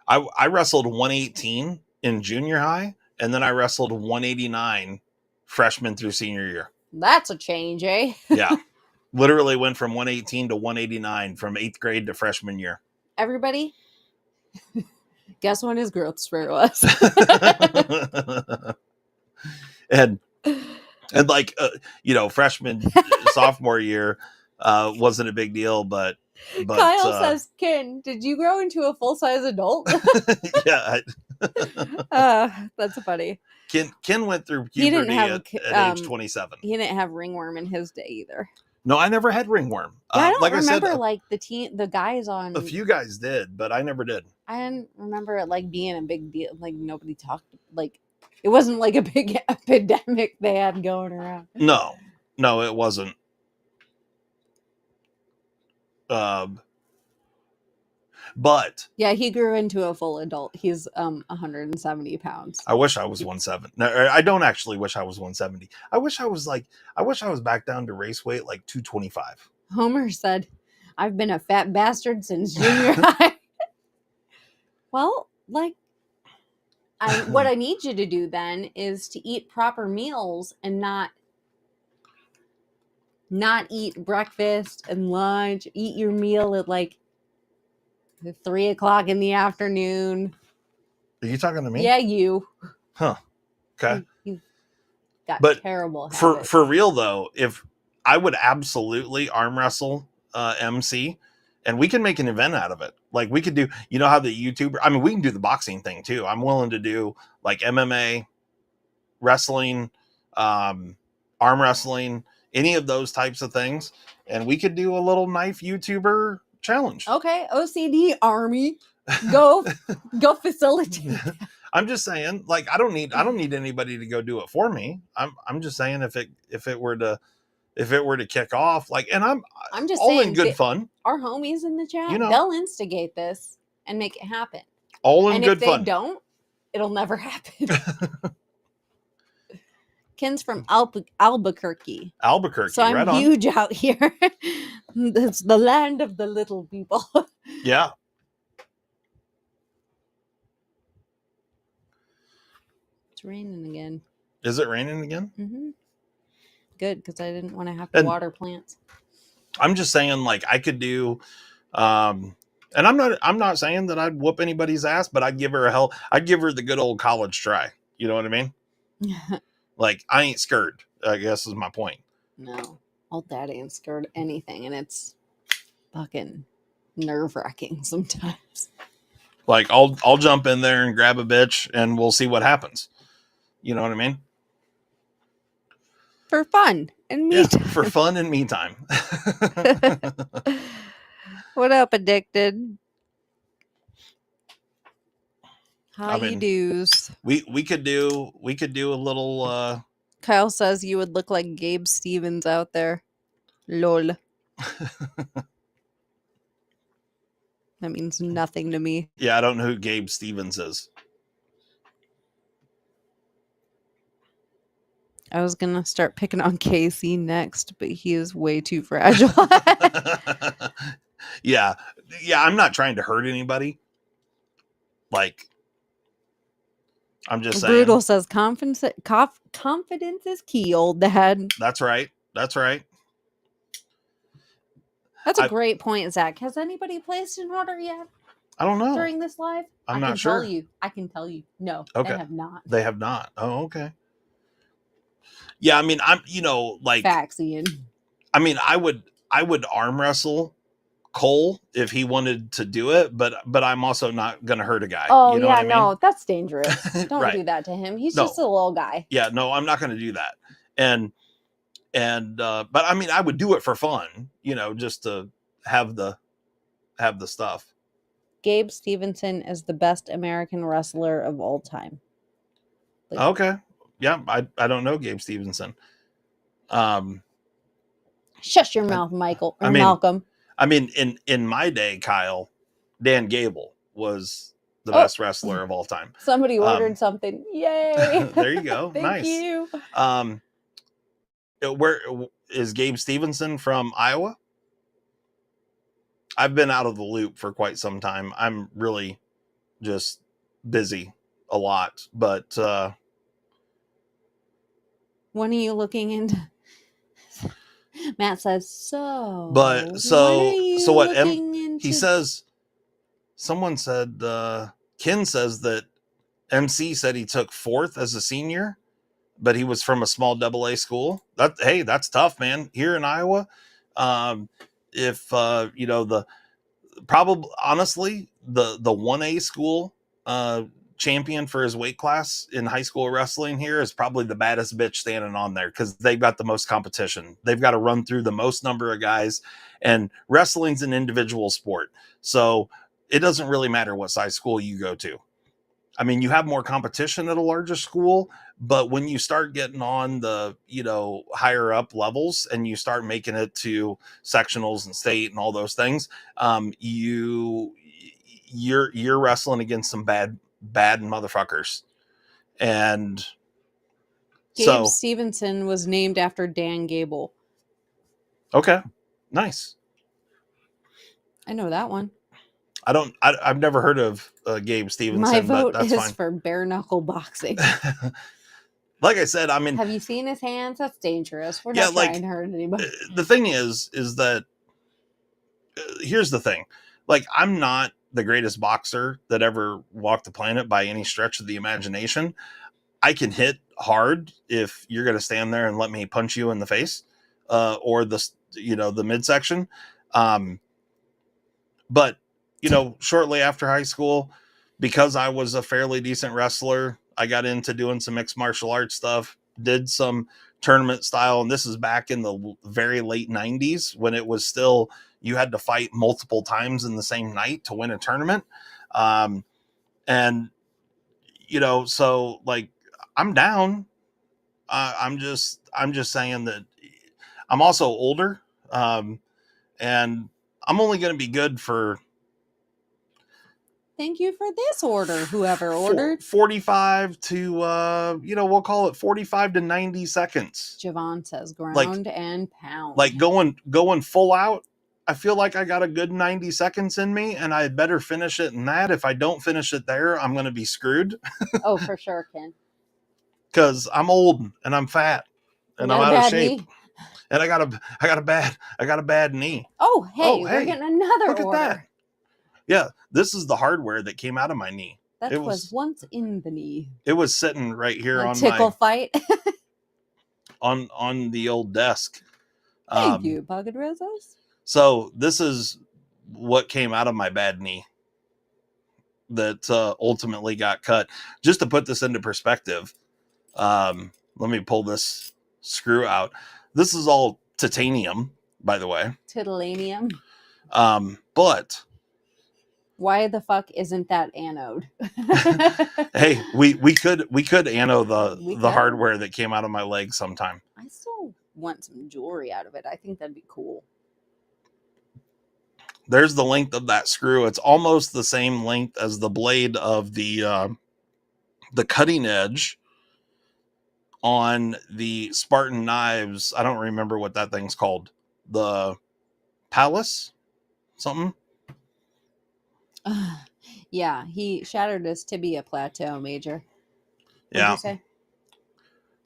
I wrestled 118 in junior high, and then I wrestled 189 freshman through senior year. That's a change, eh? Yeah. Literally went from 118 to 189 from 8th grade to freshman year. Everybody, Guess when his growth spurt was. and like freshman sophomore year wasn't a big deal, but Kyle says, Ken, did you grow into a full-size adult? yeah, that's funny. Ken went through He didn't puberty have at age 27. He didn't have ringworm in his day either. No, I never had ringworm. Yeah, I don't like remember I said, like the guys on. A few guys did, but I never did. I didn't remember it like being a big deal. Like nobody talked. Like it wasn't like a big epidemic they had going around. No, it wasn't. But yeah, he grew into a full adult. He's 170 pounds. I wish I was 170. No, I don't actually wish I was 170. I wish I was back down to race weight like 225. Homer said, I've been a fat bastard since junior high. Well, like what I need you to do then is to eat proper meals and not eat breakfast and lunch. Eat your meal at like 3:00 in the afternoon. Are you talking to me? Yeah, you. Huh. Okay. You've got terrible habits. For real though, if I would absolutely arm wrestle MC, and we can make an event out of it. Like we could do, how the YouTuber, I mean, we can do the boxing thing too. I'm willing to do like MMA, wrestling, arm wrestling, any of those types of things. And we could do a little knife YouTuber challenge. Okay, OCD army, go facilitate. I'm just saying, like, I don't need anybody to go do it for me. I'm just saying if it were to kick off, like, and I'm just all saying, in good fun. Our homies in the chat, they'll instigate this and make it happen. All in good fun. And if they don't, it'll never happen. Ken's from Albuquerque. So I'm huge out here. It's the land of the little people. Yeah. It's raining again. Is it raining again? Mm-hmm. Good, because I didn't want to have to water plants. I'm just saying, like, I could do, and I'm not saying that I'd whoop anybody's ass, but I'd give her the good old college try. You know what I mean? Like, I ain't scared, I guess is my point. No, old dad ain't scared of anything, and it's fucking nerve-wracking sometimes. Like, I'll jump in there and grab a bitch, and we'll see what happens. You know what I mean? For fun and me time. For fun and me time. What up, Addicted? How you do's? We could do a little. Kyle says you would look like Gabe Stevens out there. Lol. That means nothing to me. Yeah, I don't know who Gabe Stevens is. I was going to start picking on Casey next, but he is way too fragile. Yeah, I'm not trying to hurt anybody. Like, I'm just saying. Brutal says confidence is key, old dad. That's right. That's a great point, Zach. Has anybody placed an order yet? I don't know. During this live? I'm not sure. I can tell you. No, okay. They have not. They have not. Oh, okay. Yeah, I mean, I'm, like... Faxian. I mean, I would arm wrestle Cole if he wanted to do it, but I'm also not going to hurt a guy. Oh, you know yeah, what I mean? No, that's dangerous. Don't right. do that to him. He's just a little guy. Yeah, no, I'm not going to do that. And but I mean, I would do it for fun, just to have the stuff. Gabe Stevenson is the best American wrestler of all time. Okay. Yeah, I don't know Gabe Stevenson. Shush your mouth, Michael or Malcolm. I mean, in my day, Kyle, Dan Gable was the best wrestler of all time. Somebody ordered something. Yay! There you go. Thank you. Where is Gabe Stevenson from? Iowa? I've been out of the loop for quite some time. I'm really just busy a lot, but when are you looking into? Matt says so. But so what? He says. Someone said Ken says that MC said he took 4th as a senior, but he was from a small AA school. That's tough, man. Here in Iowa, if the probably honestly the 1A school champion for his weight class in high school wrestling here is probably the baddest bitch standing on there, because they've got the most competition. They've got to run through the most number of guys, and wrestling's an individual sport, so it doesn't really matter what size school you go to. I mean, you have more competition at a larger school, but when you start getting on the, higher up levels and you start making it to sectionals and state and all those things, you're wrestling against some bad motherfuckers. And Gabe Stevenson was named after Dan Gable. Okay, nice. I know that one. I've never heard of Gabe Stevenson. My vote but that's is fine. for bare knuckle boxing. Like I said, I mean, have you seen his hands? That's dangerous. We're not trying to hurt anybody. The thing is that here's the thing. Like, I'm not the greatest boxer that ever walked the planet by any stretch of the imagination. I can hit hard if you're going to stand there and let me punch you in the face, or the midsection. But shortly after high school, because I was a fairly decent wrestler, I got into doing some mixed martial arts stuff, did some tournament style. And this is back in the very late 90s, when it was still, you had to fight multiple times in the same night to win a tournament. So like, I'm down. I'm just saying that I'm also older. And I'm only going to be good for, thank you for this order, whoever ordered. 45 to, we'll call it 45 to 90 seconds. Javon says ground and pound. Like going full out, I feel like I got a good 90 seconds in me, and I better finish it in that. If I don't finish it there, I'm going to be screwed. Oh, for sure, Ken. Because I'm old and I'm fat and I'm out of shape. Knee. And I got a bad knee. Oh, hey, we're getting another look order. At that. Yeah, this is the hardware that came out of my knee. That was once in the knee. It was sitting right here on tickle fight. on the old desk. Thank you, Pocket Roses. So this is what came out of my bad knee that ultimately got cut. Just to put this into perspective, let me pull this screw out. This is all titanium, by the way. Titanium. But why the fuck isn't that anode? Hey, we could anode the hardware that came out of my leg sometime. I still want some jewelry out of it. I think that'd be cool. There's the length of that screw. It's almost the same length as the blade of the cutting edge on the Spartan knives. I don't remember what that thing's called. The Palace? Something? Yeah, he shattered his tibia plateau, Major. What did you say?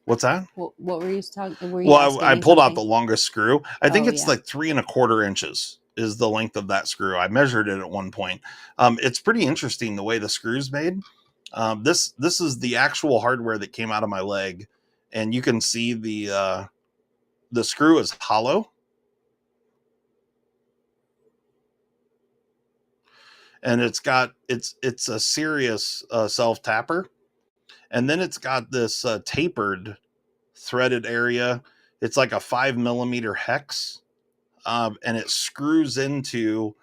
What's that? What were you talking? Well, I pulled out the longest screw. I think it's like 3 1/4 inches is the length of that screw. I measured it at one point. It's pretty interesting the way the screw's made. This is the actual hardware that came out of my leg, and you can see the screw is hollow. And it's a serious self tapper, and then it's got this tapered threaded area. It's like a 5 millimeter hex, and it screws into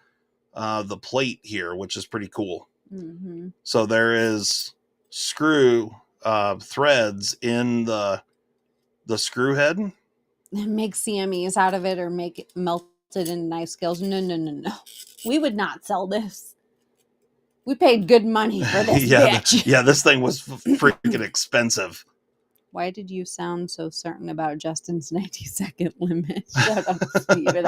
the plate here, which is pretty cool. Mm-hmm. So there is screw threads in the screw head. Make CMEs out of it or make it melted in knife scales. No. We would not sell this. We paid good money for this bitch. This thing was freaking expensive. Why did you sound so certain about Justin's 90-second limit? Shut up, Steven.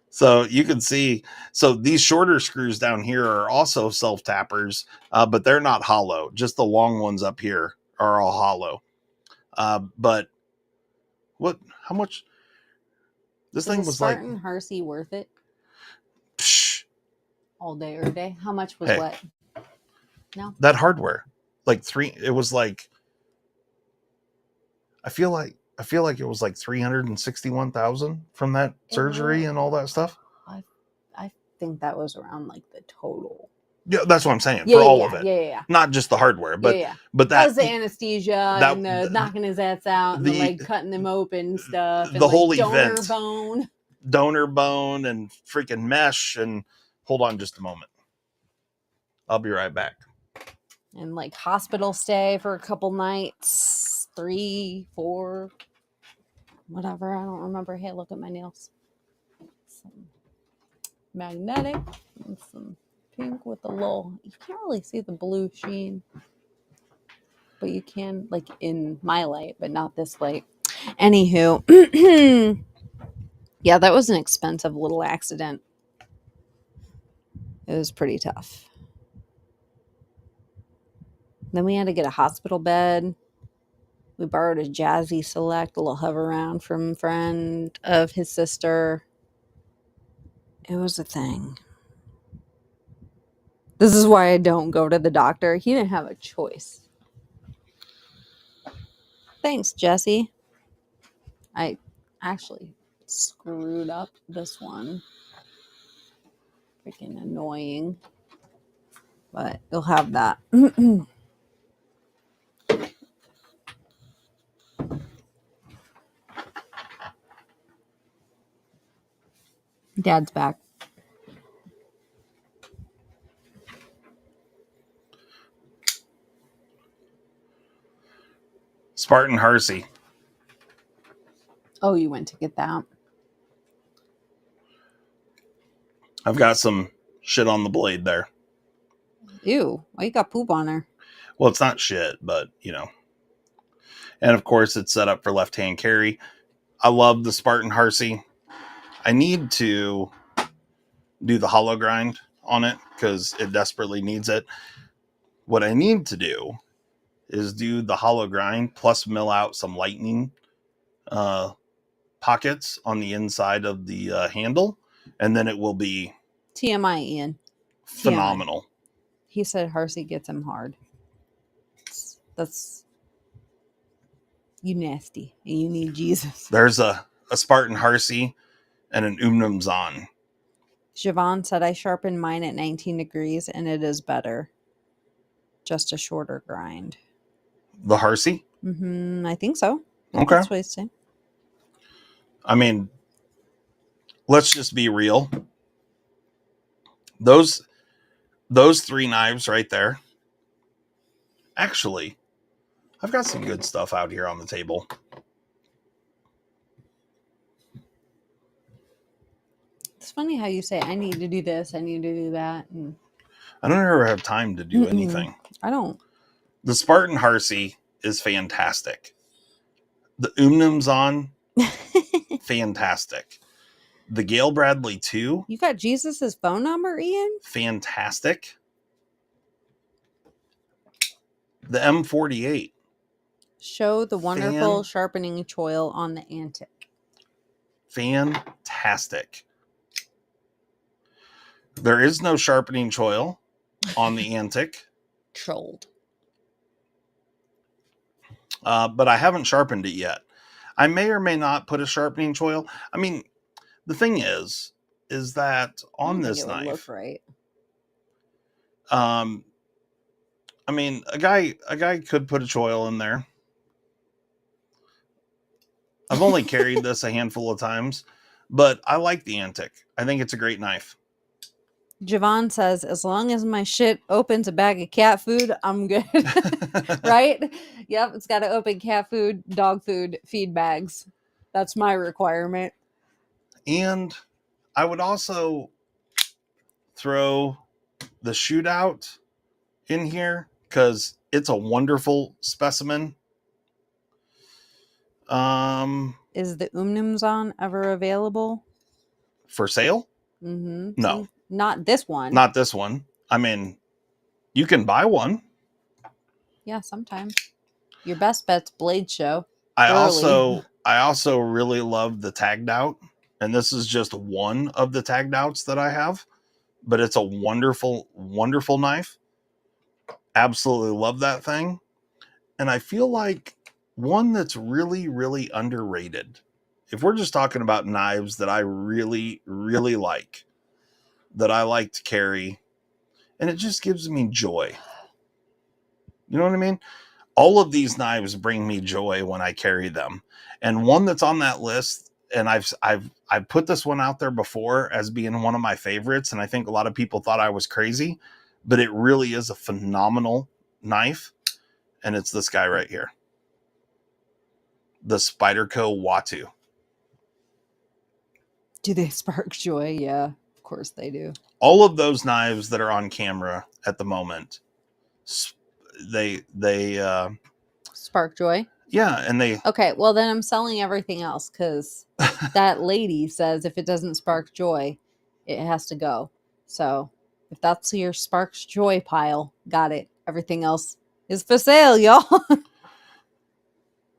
So you can see, so these shorter screws down here are also self-tappers, but they're not hollow. Just the long ones up here are all hollow. But how much? This thing was Spartan Hersey worth it? Psh, all day or day. How much was Hey. what? No. That hardware, like it was like, I feel like it was like 361,000 from that surgery and all that stuff. I think that was around like the total. Yeah, that's what I'm saying, for all of it. Yeah. Not just the hardware, but yeah. but That that was the anesthesia and the knocking his ass out and the like cutting them open and stuff. And the like whole donor event. bone. Donor bone and freaking mesh. And hold on just a moment. I'll be right back. And like hospital stay for a couple nights, 3, 4, whatever. I don't remember. Hey, look at my nails. Some magnetic and some pink with a little, you can't really see the blue sheen, but you can like in my light, but not this light. Anywho, yeah, that was an expensive little accident. It was pretty tough. Then we had to get a hospital bed. We borrowed a Jazzy Select, a little hover round from a friend of his sister. It was a thing. This is why I don't go to the doctor. He didn't have a choice. Thanks, Jesse. I actually screwed up this one. Freaking annoying. But you'll have that. Dad's back. Spartan Harsey. Oh, you went to get that. I've got some shit on the blade there. Ew, why you got poop on her? Well, it's not shit, but you know. And of course, it's set up for left-hand carry. I love the Spartan Harsey. I need to do the hollow grind on it because it desperately needs it. What I need to do is do the hollow grind plus mill out some lightning pockets on the inside of the handle, and then it will be TMI, Ian. phenomenal. TMI. He said Harsey gets him hard. That's you nasty, and you need Jesus. There's a Spartan Harsey and an Umnum Zahn. Siobhan said, I sharpened mine at 19 degrees, and it is better. Just a shorter grind. The Harsey? I think so. Okay. That's what he's saying. I mean, let's just be real. Those 3 knives right there. Actually, I've got some good stuff out here on the table. It's funny how you say, I need to do this, I need to do that. And I don't ever have time to do anything. I don't. The Spartan Harsey is fantastic. The Umnum Zahn, fantastic. The Gale Bradley 2. You got Jesus's phone number, Ian? Fantastic. The M48. Show the wonderful sharpening choil on the Antic. Fantastic. There is no sharpening choil on the Antic. Trolled. But I haven't sharpened it yet. I may or may not put a sharpening choil. I mean, the thing is that on this knife, look right. I mean, a guy could put a choil in there. I've only carried this a handful of times, but I like the Antic. I think it's a great knife. Javon says, as long as my shit opens a bag of cat food, I'm good. Right? Yep, it's got to open cat food, dog food, feed bags. That's my requirement. And I would also throw the shootout in here because it's a wonderful specimen. Is the Umnum Zahn ever available? For sale? Mm-hmm. No. Not this one. Not this one. I mean, you can buy one. Yeah, sometimes. Your best bet's Blade Show. I also really love the tagged out. And this is just one of the tagged outs that I have. but it's a wonderful, wonderful knife. Absolutely love that thing. And I feel like one that's really, really underrated. If we're just talking about knives that I really, really like, that I like to carry, and it just gives me joy. You know what I mean? All of these knives bring me joy when I carry them. And one that's on that list, and I've put this one out there before as being one of my favorites, and I think a lot of people thought I was crazy, but it really is a phenomenal knife, and it's this guy right here. The Spyderco Watu. Do they spark joy? Yeah, of course they do. All of those knives that are on camera at the moment, they spark joy. Yeah, and they... Okay, well then I'm selling everything else because that lady says if it doesn't spark joy, it has to go. So if that's your sparks joy pile, got it. Everything else is for sale, y'all.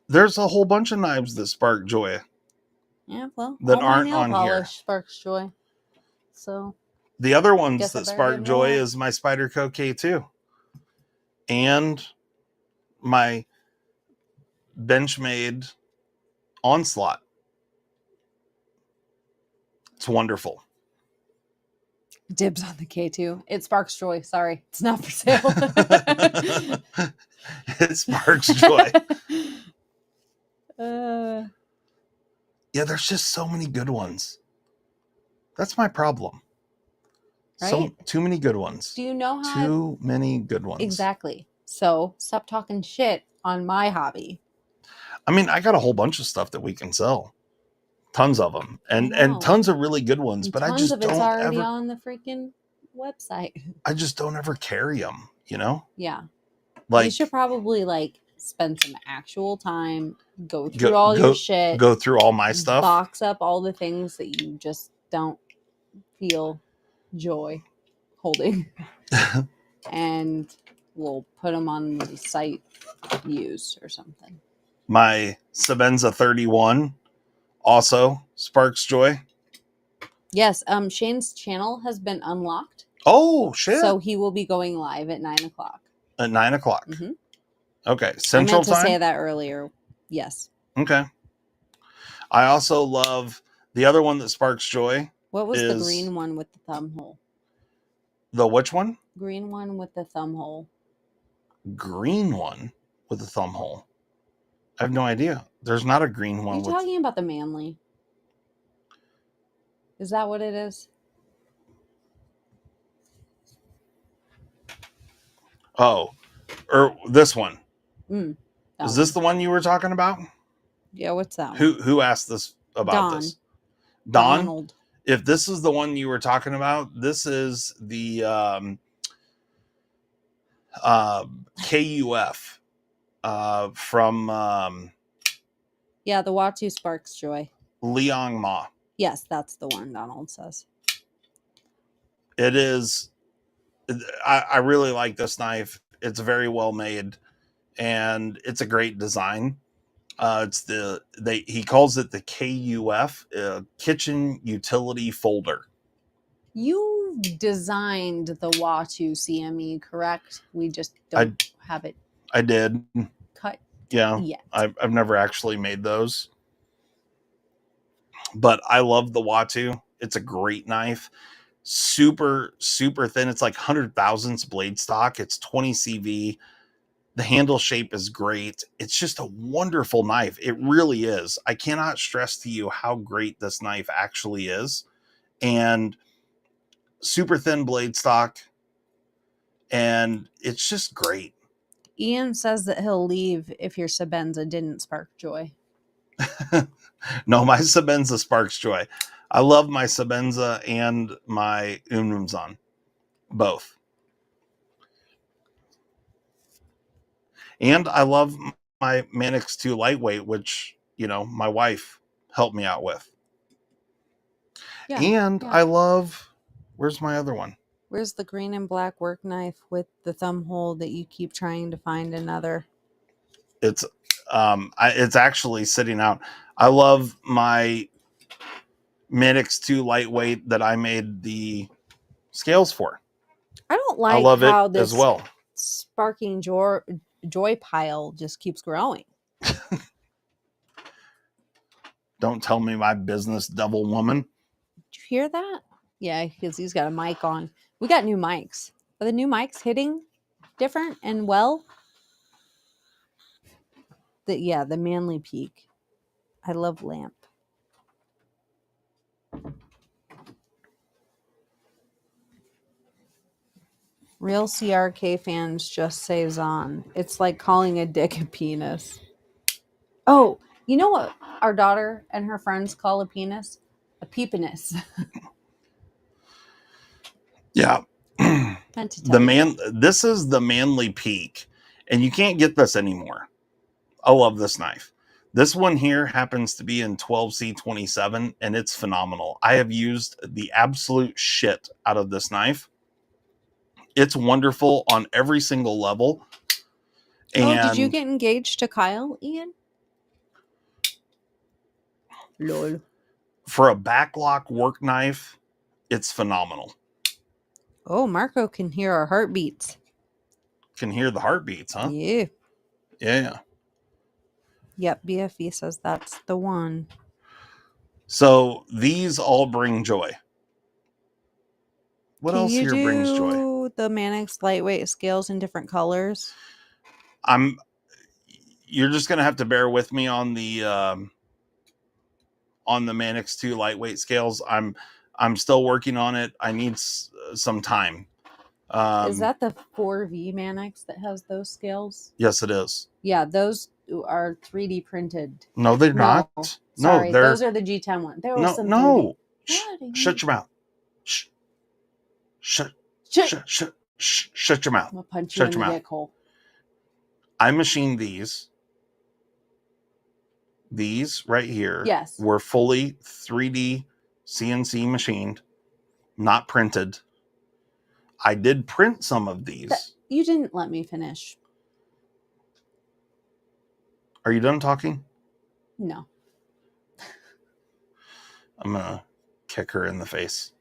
There's a whole bunch of knives that spark joy. Yeah, well, that all my aren't nail on polish here. sparks joy. So the other ones guess that spark more. joy is my Spyderco K2 and my Benchmade Onslaught. It's wonderful. Dibs on the K2. It sparks joy. Sorry, it's not for sale. It sparks joy. Yeah, there's just so many good ones. That's my problem. Right? So too many good ones. Do you know how? Too many good ones. Exactly. So stop talking shit on my hobby. I mean, I got a whole bunch of stuff that we can sell. Tons of them, and tons of really good ones. And but tons I just of it's don't already ever on the freaking website. I just don't ever carry them. You know? Yeah. Like you should probably like spend some actual time, go through all your shit, go through all my stuff, box up all the things that you just don't feel joy holding, and we'll put them on the site used or something. My Sabenza 31 also sparks joy. Yes, Shane's channel has been unlocked. Oh shit! So he will be going live at 9:00. At 9:00. Mm-hmm. Okay, Central I meant to Time. say that earlier. Yes. Okay. I also love the other one that sparks joy. What was the green one with the thumb hole? The which one? Green one with the thumb hole. Green one with the thumb hole. I have no idea. There's not a green one. You're talking about the Manly. Is that what it is? Oh, or this one. Is this the one you were talking about? Yeah, what's that one? Who asked this about this? Donald. If this is the one you were talking about, this is the KUF from the Watu Sparks Joy. Liang Ma. Yes, that's the one Donald says. It is. I really like this knife. It's very well made, and it's a great design. It's he calls it the KUF, Kitchen Utility Folder. You designed the Watu CME, correct? We just don't have it. I did. Cut. Yeah. Yet. I've never actually made those, but I love the Watu. It's a great knife. Super, super thin. It's like 100 thousandths blade stock. It's 20 CV. The handle shape is great. It's just a wonderful knife. It really is. I cannot stress to you how great this knife actually is. And super thin blade stock. And it's just great. Ian says that he'll leave if your Sabenza didn't spark joy. No, my Sabenza sparks joy. I love my Sabenza and my Unrumzan. Both. And I love my Manix 2 lightweight, which, my wife helped me out with. Yeah, and I love, where's my other one? Where's the green and black work knife with the thumb hole that you keep trying to find another? It's actually sitting out. I love my Manix 2 lightweight that I made the scales for. I don't I like love how it this as well. sparking joy pile just keeps growing. Don't tell me my business, devil woman. Did you hear that? Yeah, because he's got a mic on. We got new mics. Are the new mics hitting different and well? The Manly Peak. I love lamp. Real CRK fans just say Zon. It's like calling a dick a penis. Oh, you know what our daughter and her friends call a penis? A peepiness. Yeah. Meant to tell you. This is the Manly Peak, and you can't get this anymore. I love this knife. This one here happens to be in 12C27, and it's phenomenal. I have used the absolute shit out of this knife. It's wonderful on every single level. And did you get engaged to Kyle, Ian? Lol. for a backlock work knife, it's phenomenal. Oh, Marco can hear our heartbeats. Can hear the heartbeats, huh? Yeah. Yeah. Yep, BFE says that's the one. So these all bring joy. What else here brings joy? Can you do the Mannix lightweight scales in different colors? You're just gonna have to bear with me on the Mannix 2 lightweight scales. I'm still working on it. I need some time. Is that the 4V Mannix that has those scales? Yes, it is. Yeah, those are 3D printed. No, they're not. Sorry, no, those are the G10 ones. There was some 3D. Shut your mouth. Shut your mouth. I'm gonna punch you in the dick hole. I machined these. These right here were fully 3D CNC machined, not printed. I did print some of these. You didn't let me finish. Are you done talking? No. I'm going to kick her in the face.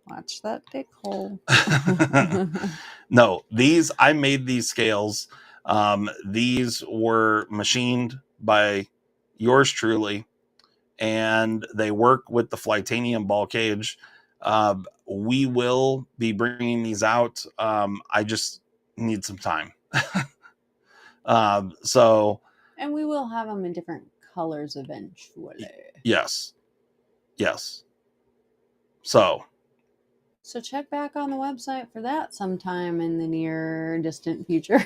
Watch that dick hole. No, I made these scales. These were machined by yours truly, and they work with the Flytanium ball cage. We will be bringing these out. I just need some time. And we will have them in different colors eventually. Yes. So check back on the website for that sometime in the near distant future.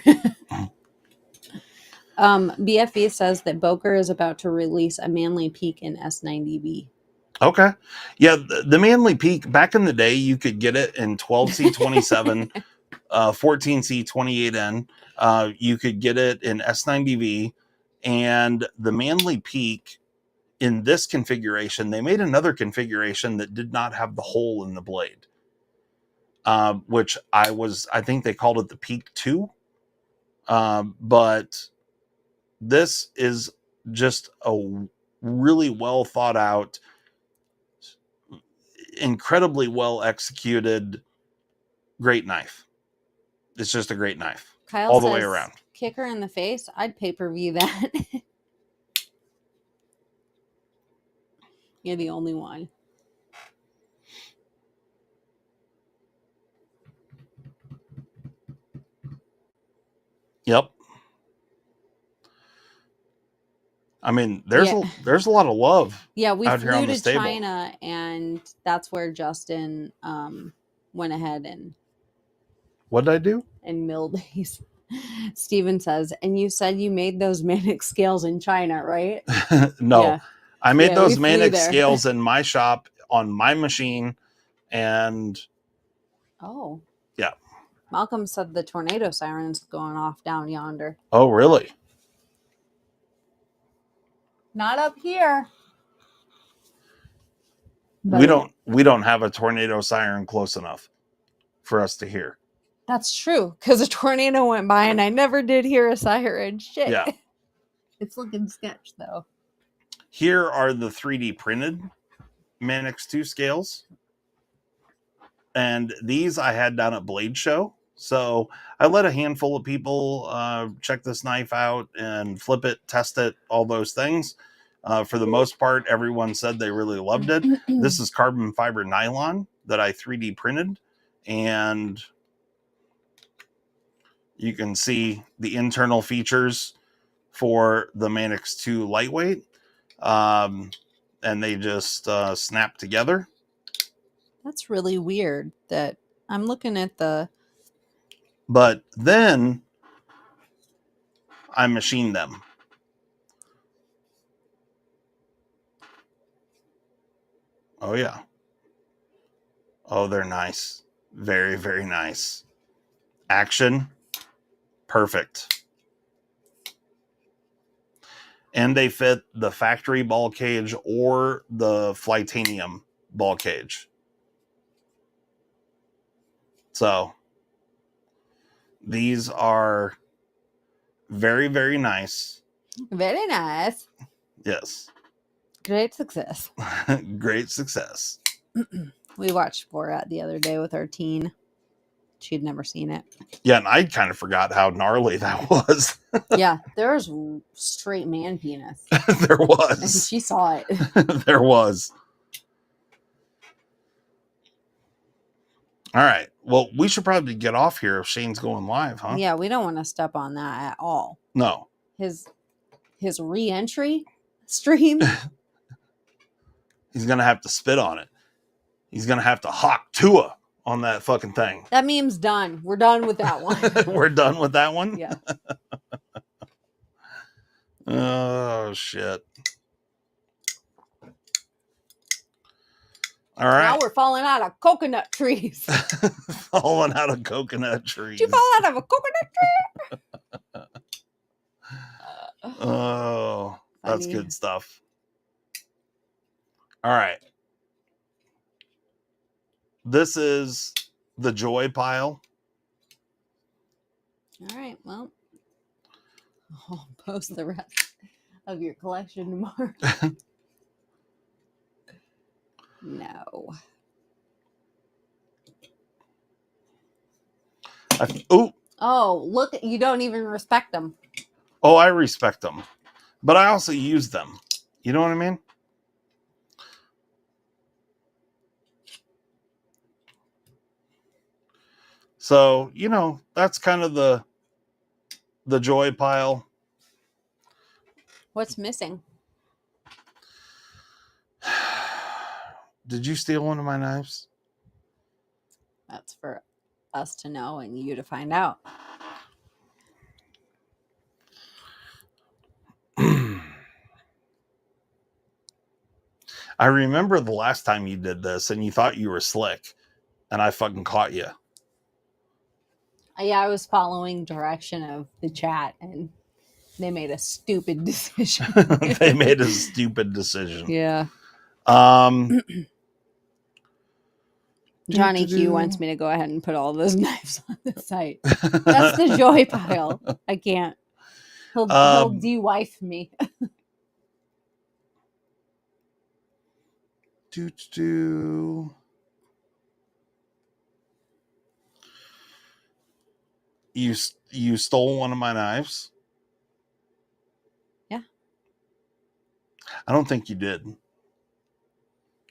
BFE says that Boker is about to release a Manly Peak in S90B. Okay. Yeah, the Manly Peak, back in the day, you could get it in 12C27, 14C28N. You could get it in S90V. And the Manly Peak, in this configuration, they made another configuration that did not have the hole in the blade, which I think they called it the Peak 2. But this is just a really well thought out, incredibly well executed, great knife. It's just a great knife. Kyle all the way around. Kick her in the face. I'd pay-per-view that. You're the only one. Yep. I mean, there's a lot of love. Yeah, we flew to China, and that's where Justin went ahead and. What did I do? And milled these. Steven says, and you said you made those Mannix scales in China, right? No, yeah. I made those Mannix scales in my shop on my machine, and yeah. Malcolm said the tornado siren's going off down yonder. Oh, really? Not up here. We don't have a tornado siren close enough for us to hear. That's true, because a tornado went by and I never did hear a siren. Shit. Yeah. It's looking sketch, though. Here are the 3D printed Mannix 2 scales. And these I had down at Blade Show. So I let a handful of people check this knife out and flip it, test it, all those things. For the most part, everyone said they really loved it. This is carbon fiber nylon that I 3D printed. And you can see the internal features for the Manix 2 lightweight. And they just snap together. That's really weird that I'm looking at the... But then I machined them. Oh, yeah. Oh, they're nice. Very, very nice. Action. Perfect. And they fit the factory ball cage or the Flytanium ball cage. So these are very, very nice. Very nice. Yes. Great success. Great success. We watched Borat the other day with our teen. She'd never seen it. Yeah, and I kind of forgot how gnarly that was. Yeah, there was straight man penis. There And was. she saw it. There was. All right. Well, we should probably get off here if Shane's going live, huh? Yeah, we don't want to step on that at all. No. His re-entry stream. He's going to have to spit on it. He's going to have to hawk Tua on that fucking thing. That meme's done. We're done with that one. We're done with that one? Yeah. Oh, shit. All right. Now we're falling out of coconut trees. Falling out of coconut trees. Did you fall out of a coconut tree? Oh, that's Funny. good stuff. All right. This is the joy pile. All right. Well, I'll post the rest of your collection tomorrow. No. Oh, look! You don't even respect them. Oh, I respect them, but I also use them. You know what I mean? So, you know, that's kind of the joy pile. What's missing? Did you steal one of my knives? That's for us to know and you to find out. I remember the last time you did this and you thought you were slick and I fucking caught you. Yeah, I was following direction of the chat and they made a stupid decision. They made a stupid decision. Yeah. Johnny Q wants me to go ahead and put all those knives on the site. That's the joy pile. I can't. He'll de-wife me. You stole one of my knives? Yeah. I don't think you did.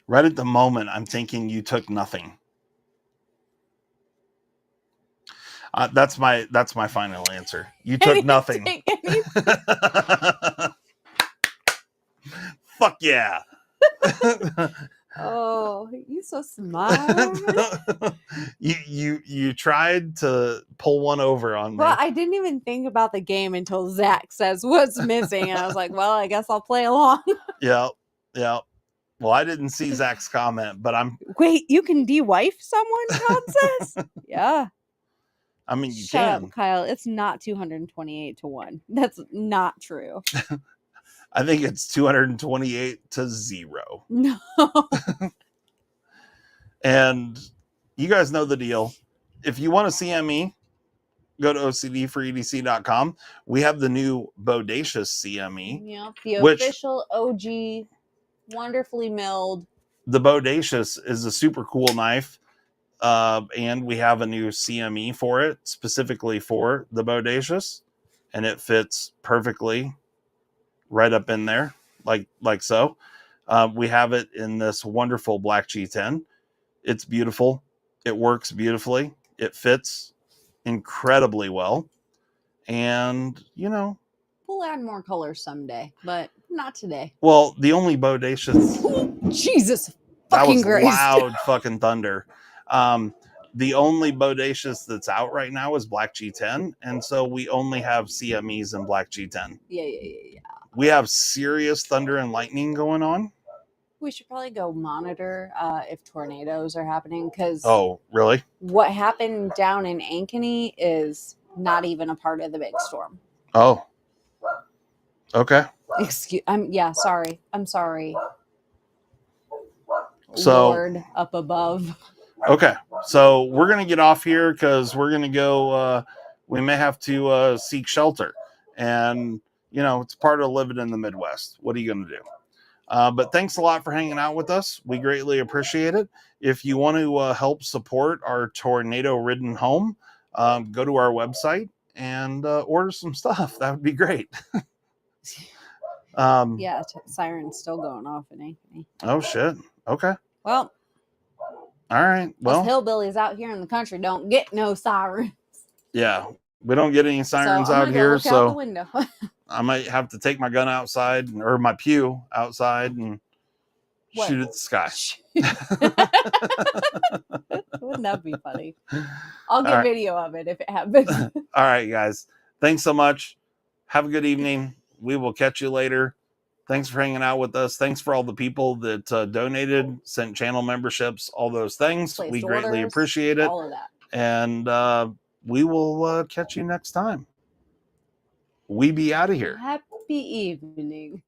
Right at the moment, I'm thinking you took nothing. That's my final answer. You took nothing. Fuck yeah. Oh, you're so smart. You tried to pull one over on me. Well, I didn't even think about the game until Zach says what's missing. And I was like, well, I guess I'll play along. Yeah. Well, I didn't see Zach's comment, but Wait, you can de-wife someone, Todd says? Yeah. I mean, you Shut can. up, Kyle. It's not 228-1. That's not true. I think it's 228-0. No. And you guys know the deal. If you want to CME, go to OCD4EDC.com. We have the new Bodacious CME. Yeah, the official OG, wonderfully milled. The Bodacious is a super cool knife. And we have a new CME for it, specifically for the Bodacious, and it fits perfectly right up in there, like so. We have it in this wonderful black G10. It's beautiful. It works beautifully. It fits incredibly well. And, we'll add more colors someday, but not today. well, the only Bodacious... Jesus that fucking was Christ. loud fucking thunder. The only Bodacious that's out right now is black G10. And so we only have CMEs in black G10. Yeah. We have serious thunder and lightning going on. We should probably go monitor if tornadoes are happening, because Oh, really? what happened down in Ankeny is not even a part of the big storm. Oh, okay. Sorry. I'm sorry. So, Lord up above. Okay, so we're gonna get off here because we're gonna go. We may have to seek shelter, and it's part of living in the Midwest. What are you gonna do? But thanks a lot for hanging out with us. We greatly appreciate it. If you want to help support our tornado-ridden home, go to our website and order some stuff. That would be great. Yeah, siren's still going off in Ankeny. Oh shit. Okay. Well, all right. Well, us hillbillies out here in the country don't get no sirens. Yeah, we don't get any sirens so out here. Look so out the window. I might have to take my gun outside or my pew outside and shoot at the sky. Wouldn't that be funny? I'll get video of it if it happens. All right, guys. Thanks so much. Have a good evening. We will catch you later. Thanks for hanging out with us. Thanks for all the people that donated, sent channel memberships, all those things. We greatly appreciate it. All of that. And we will catch you next time. We be out of here. Happy evening.